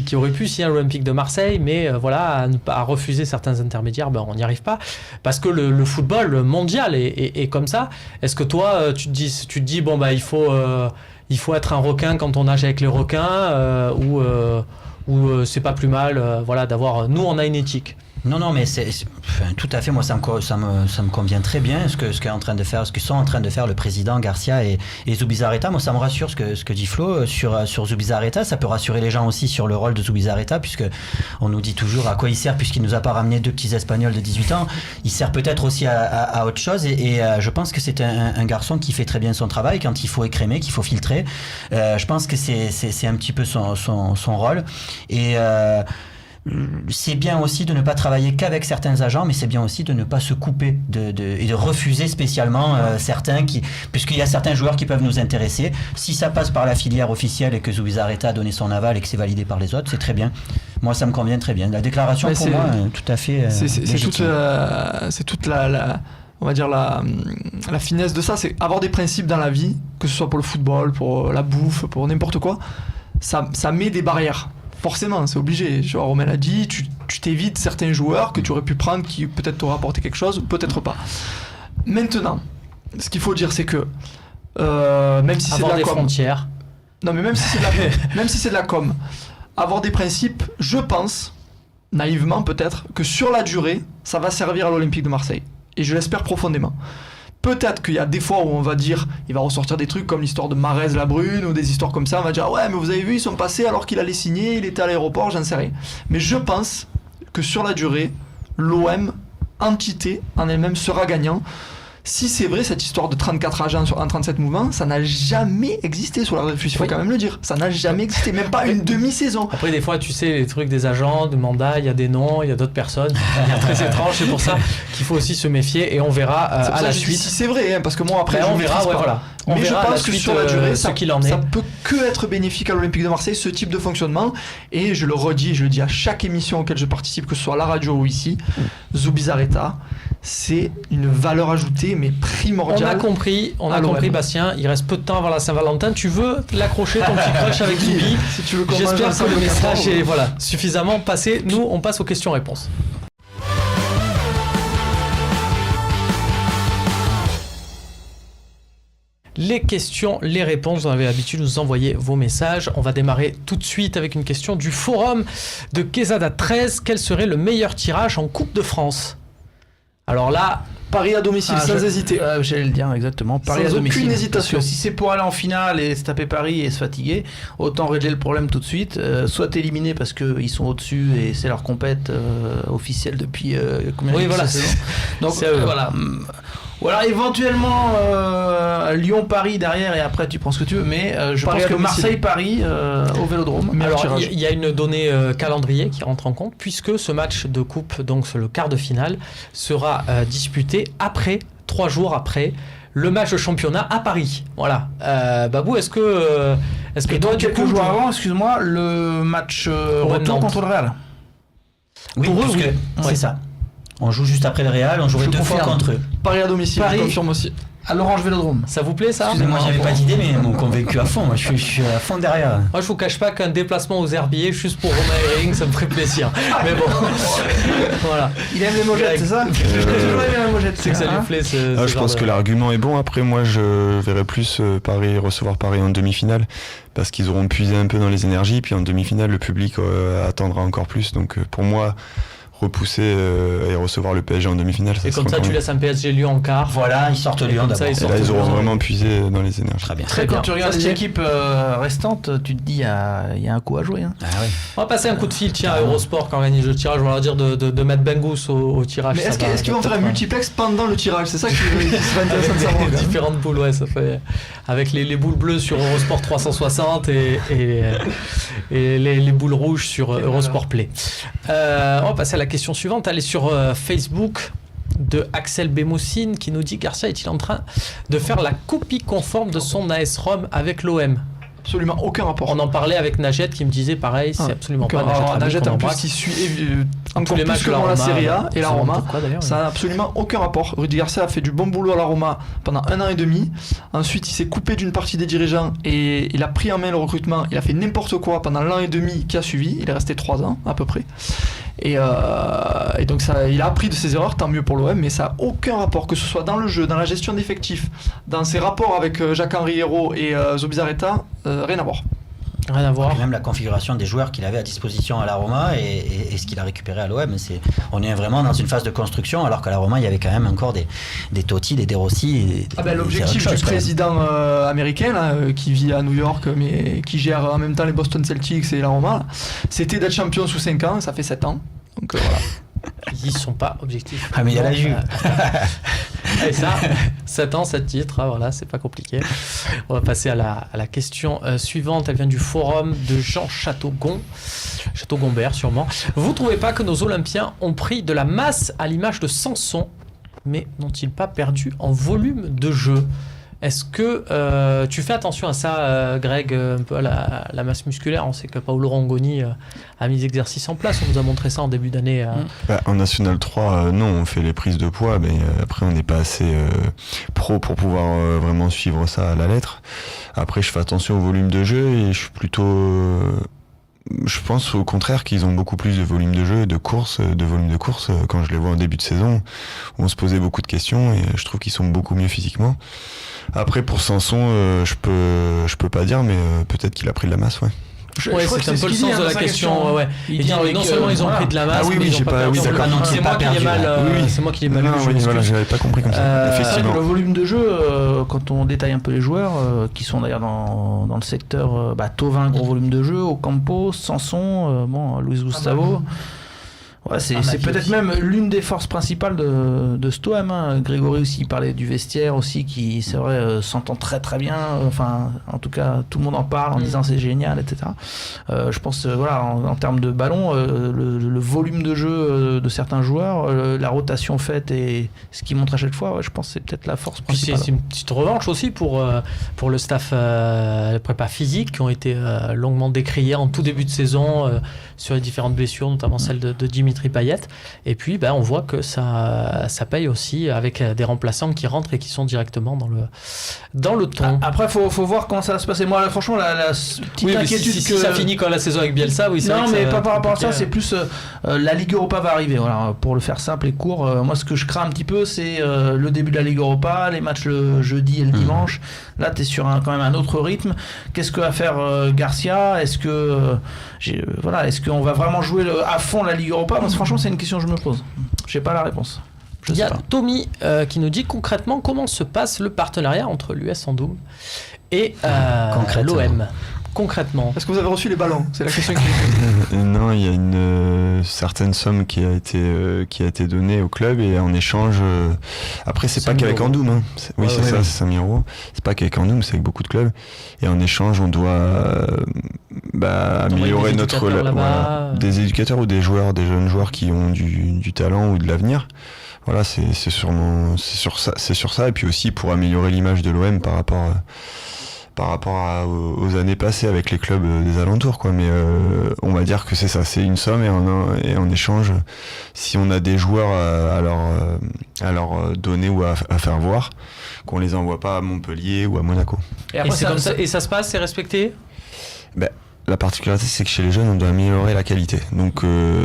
qui aurait pu signer à l'Olympique de Marseille, mais voilà, à refuser certains intermédiaires, on n'y arrive pas parce que le football mondial est comme ça. Est-ce que toi tu te dis bon il faut être un requin quand on nage avec les requins, ou c'est pas plus mal voilà, d'avoir, nous on a une éthique? Non, mais tout à fait. Moi, ça me convient très bien ce qu'ils sont en train de faire le président Garcia et Zubizarreta. Moi, ça me rassure ce que dit Flo sur Zubizarreta. Ça peut rassurer les gens aussi sur le rôle de Zubizarreta, puisque on nous dit toujours à quoi il sert, puisqu'il nous a pas ramené 2 petits Espagnols de 18 ans. Il sert peut-être aussi à autre chose. Et je pense que c'est un garçon qui fait très bien son travail quand il faut écrémer, qu'il faut filtrer. Je pense que c'est un petit peu son rôle. Et c'est bien aussi de ne pas travailler qu'avec certains agents, mais c'est bien aussi de ne pas se couper et de refuser spécialement certains, puisqu'il y a certains joueurs qui peuvent nous intéresser. Si ça passe par la filière officielle et que Zubizarreta a donné son aval et que c'est validé par les autres, c'est très bien. Moi, ça me convient très bien. La déclaration, pour moi, tout à fait c'est toute la on va dire la finesse de ça, c'est avoir des principes dans la vie, que ce soit pour le football, pour la bouffe, pour n'importe quoi. Ça met des barrières. Forcément, c'est obligé. Genre, Romain l'a dit, tu t'évites certains joueurs que tu aurais pu prendre qui peut-être t'auraient apporté quelque chose, ou peut-être pas. Maintenant, ce qu'il faut dire, c'est que même si c'est de la com, frontières. Non, mais même si c'est de la com, avoir des principes, je pense, naïvement peut-être, que sur la durée, ça va servir à l'Olympique de Marseille. Et je l'espère profondément. Peut-être qu'il y a des fois où on va dire, il va ressortir des trucs comme l'histoire de Marez-Labrune ou des histoires comme ça. On va dire, ouais, mais vous avez vu, ils sont passés alors qu'il allait signer, il était à l'aéroport, j'en sais rien. Mais je pense que sur la durée, l'OM, entité en elle-même, sera gagnant. Si c'est vrai, cette histoire de 34 agents en 37 mouvements, ça n'a jamais existé sur la Dreyfus, il faut quand même le dire. Ça n'a jamais existé, même pas une demi-saison. Après, des fois, tu sais, les trucs des agents, de mandats, il y a des noms, il y a d'autres personnes. C'est très étrange, c'est pour ça qu'il faut aussi se méfier et on verra à la suite. Si c'est vrai, hein, parce que moi, après, on verra, ouais, voilà. Mais je pense que sur la durée, ça peut que être bénéfique à l'Olympique de Marseille, ce type de fonctionnement. Et je le redis, je le dis à chaque émission auquel je participe, que ce soit à la radio ou ici, Zubizarreta, c'est une valeur ajoutée, mais primordiale. On a compris, Bastien. Il reste peu de temps avant la Saint-Valentin. Tu veux l'accrocher, ton petit crush avec Zubi? Si tu veux. J'espère que le message est suffisamment passé. Nous, on passe aux questions-réponses. Les questions, les réponses, vous avez l'habitude de nous envoyer vos messages. On va démarrer tout de suite avec une question du forum de Quesada 13. Quel serait le meilleur tirage en Coupe de France? Alors là, Paris à domicile, sans hésiter. J'allais le dire exactement. Paris sans à domicile. Aucune hésitation. Parce que si c'est pour aller en finale et se taper Paris et se fatiguer, autant régler le problème tout de suite. Soit éliminer parce qu'ils sont au-dessus et c'est leur compète officielle depuis combien de temps. Donc voilà. Ou alors éventuellement Lyon-Paris derrière et après tu prends ce que tu veux. Mais je pense que Marseille-Paris au Vélodrome. Mais alors il y a une donnée calendrier qui rentre en compte puisque ce match de coupe, donc le quart de finale, sera disputé après 3 jours après le match de championnat à Paris. Voilà. Babou, est-ce que toi, quelques jours avant, excuse-moi, le match retour contre le Real? Oui, pour eux, oui. C'est ça. On joue juste après le Real, on jouerait 2 fois contre eux. Paris à domicile, je confirme aussi. À l'Orange Vélodrome. Ça vous plaît ça? Excusez-moi, j'avais pas d'idée, mais ils m'ont convaincu à fond. Moi, je suis à fond derrière. Moi, je vous cache pas qu'un déplacement aux herbiers juste pour Romain Herring, ça me ferait plaisir. Mais bon, voilà. Il aime les mojettes, c'est ça? C'est que ça lui plaît. Je pense que l'argument est bon. Après, moi, je verrais plus Paris recevoir Paris en demi-finale parce qu'ils auront puisé un peu dans les énergies. Puis en demi-finale, le public attendra encore plus. Donc, pour moi, repousser et recevoir le PSG en demi-finale. Et comme ça, tu laisses un PSG Lyon en quart. Voilà, ils sortent Lyon d'abord. Et là, ils auront vraiment puisé dans les énergies. Très bien. Quand tu regardes les équipes restantes, tu te dis, il y a un coup à jouer. Hein. Ah, oui. On va passer un coup de fil, tiens, à Eurosport qui organise le tirage. On va leur dire de mettre Bengus au tirage. Mais est-ce qu'ils vont faire un multiplex pendant le tirage? C'est ça qui serait intéressant de savoir. Différentes boules, ouais, ça fait. Avec les boules bleues sur Eurosport 360 et les boules rouges sur Eurosport Play. On va passer à la question suivante. Elle est sur Facebook de Axel Bémoussine qui nous dit: Garcia est-il en train de faire la copie conforme de son AS Rome avec l'OM? Absolument aucun rapport. On en parlait avec Najet qui me disait pareil, c'est absolument pas Najet en plus qui suit encore plus que dans la Serie A et la Roma. Ça n'a absolument aucun rapport. Rudy Garcia a fait du bon boulot à la Roma pendant 1 an et demi. Ensuite, il s'est coupé d'une partie des dirigeants et il a pris en main le recrutement. Il a fait n'importe quoi pendant l'an et demi qui a suivi. Il est resté 3 ans à peu près. Et donc il a appris de ses erreurs, tant mieux pour l'OM, mais ça n'a aucun rapport, que ce soit dans le jeu, dans la gestion d'effectifs, dans ses rapports avec Jacques-Henri Hérault et Zubizarreta, rien à voir. Rien à voir. Même la configuration des joueurs qu'il avait à disposition à la Roma et ce qu'il a récupéré à l'OM, on est vraiment dans une phase de construction, alors qu'à la Roma il y avait quand même encore des Totti, des De Rossi. L'objectif du président américain là, qui vit à New York mais qui gère en même temps les Boston Celtics et la Roma, là, c'était d'être champion sous 5 ans, ça fait 7 ans. Donc voilà. Ils sont pas objectifs. Ah mais il y a la Juve. Et ça, 7 ans, 7 titres, voilà, c'est pas compliqué. On va passer à la question suivante. Elle vient du forum de Jean Château-Gombert sûrement. Vous trouvez pas que nos Olympiens ont pris de la masse à l'image de Sanson, mais n'ont-ils pas perdu en volume de jeu? Est-ce que tu fais attention à ça, Greg, un peu à la masse musculaire? On sait que Paolo Rangoni a mis des exercices en place. On nous a montré ça en début d'année. En National 3, non, on fait les prises de poids, mais après, on n'est pas assez pro pour pouvoir vraiment suivre ça à la lettre. Après, je fais attention au volume de jeu et je suis plutôt... je pense au contraire qu'ils ont beaucoup plus de volume de jeu, de volume de course quand je les vois en début de saison, où on se posait beaucoup de questions et je trouve qu'ils sont beaucoup mieux physiquement. Après, pour Sanson, je peux pas dire, mais peut-être qu'il a pris de la masse, ouais. C'est un peu le sens de la question. Il dit non seulement ils ont pris de la masse, mais ils ont pas perdu. C'est moi qui l'ai mal lu. Voilà, j'avais pas compris comme ça. Effectivement. Le volume de jeu, quand on détaille un peu les joueurs, qui sont d'ailleurs dans le secteur, Thauvin, gros volume de jeu, Ocampo, Sanson, Luis Gustavo. Ouais, c'est peut-être même l'une des forces principales de Stoem. Hein. Grégory aussi parlait du vestiaire aussi, qui c'est vrai s'entend très très bien. Enfin, en tout cas, tout le monde en parle en disant c'est génial, etc. Je pense en termes de ballon, le volume de jeu de certains joueurs, la rotation faite et ce qu'ils montrent à chaque fois, je pense que c'est peut-être la force principale. C'est une petite revanche aussi pour le staff prépa physique qui ont été longuement décriés en tout début de saison sur les différentes blessures, notamment celle de Dimitri Payet. Et puis on voit que ça paye aussi avec des remplaçants qui rentrent et qui sont directement dans le ton. Après faut voir comment ça va se passer. Moi franchement la petite inquiétude si ça finit quand la saison avec Bielsa, c'est non mais pas par rapport à ça, c'est plus la Ligue Europa va arriver. Voilà, pour le faire simple et court, moi ce que je crains un petit peu, c'est le début de la Ligue Europa, les matchs le jeudi et le dimanche. Là t'es sur quand même un autre rythme. Qu'est-ce que va faire Garcia? Est-ce qu'on va vraiment jouer à fond la Ligue Europa? Franchement, c'est une question que je me pose. Je n'ai pas la réponse. Il y a Tommy qui nous dit concrètement comment se passe le partenariat entre l'US Andoum et l'OM. Concrètement. Est-ce que vous avez reçu les ballons? C'est la question qui Non, il y a une certaine somme qui a été donnée au club et en échange. Après, c'est pas qu'avec Andoum. Hein. C'est 5 000 euros. C'est pas qu'avec Andoum, c'est avec beaucoup de clubs. Et en échange, on doit améliorer des éducateurs ou des jeunes joueurs qui ont du talent ou de l'avenir. Voilà, c'est sur ça. Et puis aussi pour améliorer l'image de l'OM par rapport aux années passées avec les clubs des alentours, quoi. Mais on va dire que c'est ça, c'est une somme et en échange, si on a des joueurs à leur donner ou à faire voir, qu'on les envoie pas à Montpellier ou à Monaco. Et après, c'est comme ça, et ça se passe, c'est respecté? La particularité, c'est que chez les jeunes, on doit améliorer la qualité. Donc,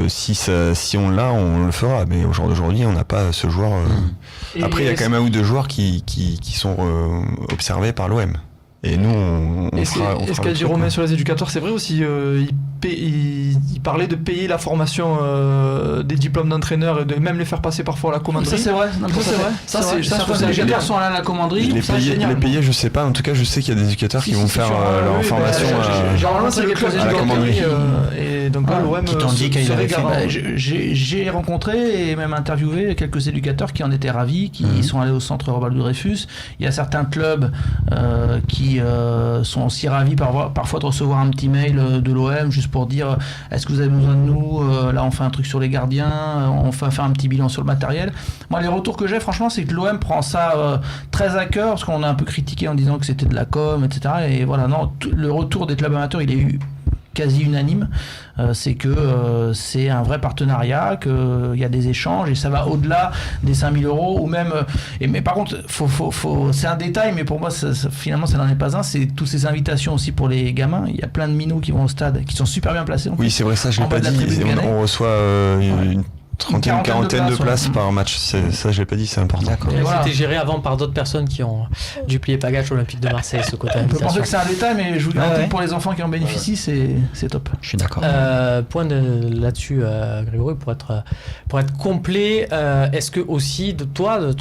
si on l'a, on le fera. Mais au jour d'aujourd'hui, on n'a pas ce joueur. Après, il y a quand même un ou deux joueurs qui sont observés par l'OM. Et nous, on fera. Est-ce qu'a dit Romain sur les éducateurs, c'est vrai aussi, il parlait de payer la formation des diplômes d'entraîneurs et de même les faire passer parfois à la commanderie. Ça c'est vrai. Certains éducateurs sont allés à la commanderie. Les payer, je sais pas. En tout cas, je sais qu'il y a des éducateurs qui vont faire leur formation généralement, c'est à la commanderie. Et donc là, l'OM se régale. J'ai rencontré et même interviewé quelques éducateurs qui en étaient ravis, qui sont allés au centre Robert Dreyfus. Il y a certains clubs qui sont aussi ravis parfois de recevoir un petit mail de l'OM juste pour dire est-ce que vous avez besoin de nous, là on fait un truc sur les gardiens, on va faire un petit bilan sur le matériel. Moi les retours que j'ai franchement c'est que l'OM prend ça très à cœur, parce qu'on a un peu critiqué en disant que c'était de la com, etc. Et voilà, non, le retour des clubs amateurs il est eu quasi unanime, c'est que c'est un vrai partenariat, qu'il y a des échanges et ça va au-delà des 5 000 euros ou même. Mais par contre, c'est un détail, mais pour moi, finalement, ça n'en est pas un. C'est toutes ces invitations aussi pour les gamins. Il y a plein de minots qui vont au stade, qui sont super bien placés. Oui, c'est vrai, ça, je l'ai pas dit. On reçoit une quarantaine de places par match. Ça, je l'ai pas dit, c'est important. C'était géré avant par d'autres personnes qui ont dû plier pagache Olympique de Marseille, ce côté. On peut penser que c'est un détail, mais je vous garantis pour les enfants qui en bénéficient, c'est top. Je suis d'accord. Point là-dessus, Grégory, pour être complet, est-ce que aussi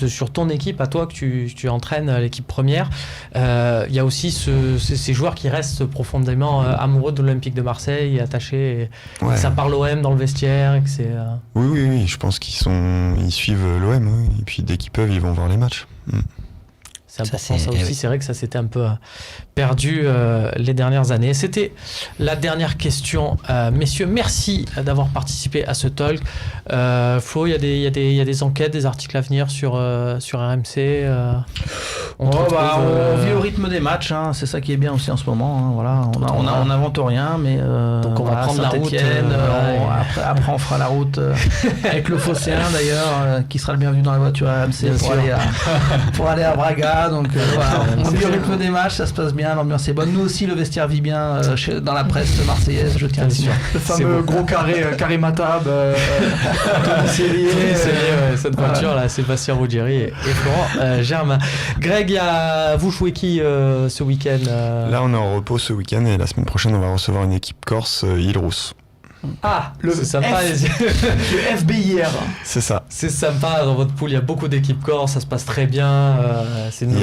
sur ton équipe, à toi que tu entraînes l'équipe première, il y a aussi ces joueurs qui restent profondément amoureux de l'Olympique de Marseille, attachés, et ça parle OM dans le vestiaire, et que c'est. Oui, je pense qu'ils suivent l'OM, oui. Et puis dès qu'ils peuvent, ils vont voir les matchs. C'est important ça aussi, c'est vrai que ça s'était un peu perdu les dernières années. C'était la dernière question. Messieurs, merci d'avoir participé à ce talk. Flo, il y a des enquêtes, des articles à venir sur RMC. On vit au rythme des matchs, hein. C'est ça qui est bien aussi en ce moment. Hein. Voilà. On n'invente rien, mais donc on va prendre la route. Après, on fera la route avec le Phocéen d'ailleurs, qui sera le bienvenu dans la voiture RMC pour aller à Braga. Donc voilà, on vit au rythme des matchs, ça se passe bien. bien, l'ambiance est bonne. Nous aussi, le vestiaire vit bien dans la presse marseillaise, je tiens à le dire. Le fameux gros carré Matab, Tony Cellier, cette voiture là, Sébastien Ruggieri et Florent Germain. Greg, vous jouez qui ce week-end Là, on est en repos ce week-end et la semaine prochaine, on va recevoir une équipe corse, Île-Rousse. Ah, c'est sympa. Le FBIR. C'est ça. C'est sympa, dans votre pool, il y a beaucoup d'équipes corse, ça se passe très bien. C'est une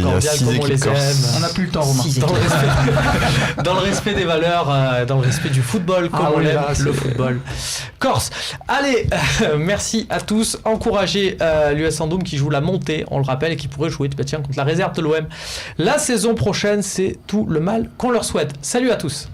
cordiale comme on les aime. On n'a plus le temps, Romain. Dans le respect des valeurs, dans le respect du football, comme on l'aime, le football corse. Allez, merci à tous. Encouragez l'US Andoum qui joue la montée, on le rappelle, et qui pourrait jouer contre la réserve de l'OM. La saison prochaine, c'est tout le mal qu'on leur souhaite. Salut à tous.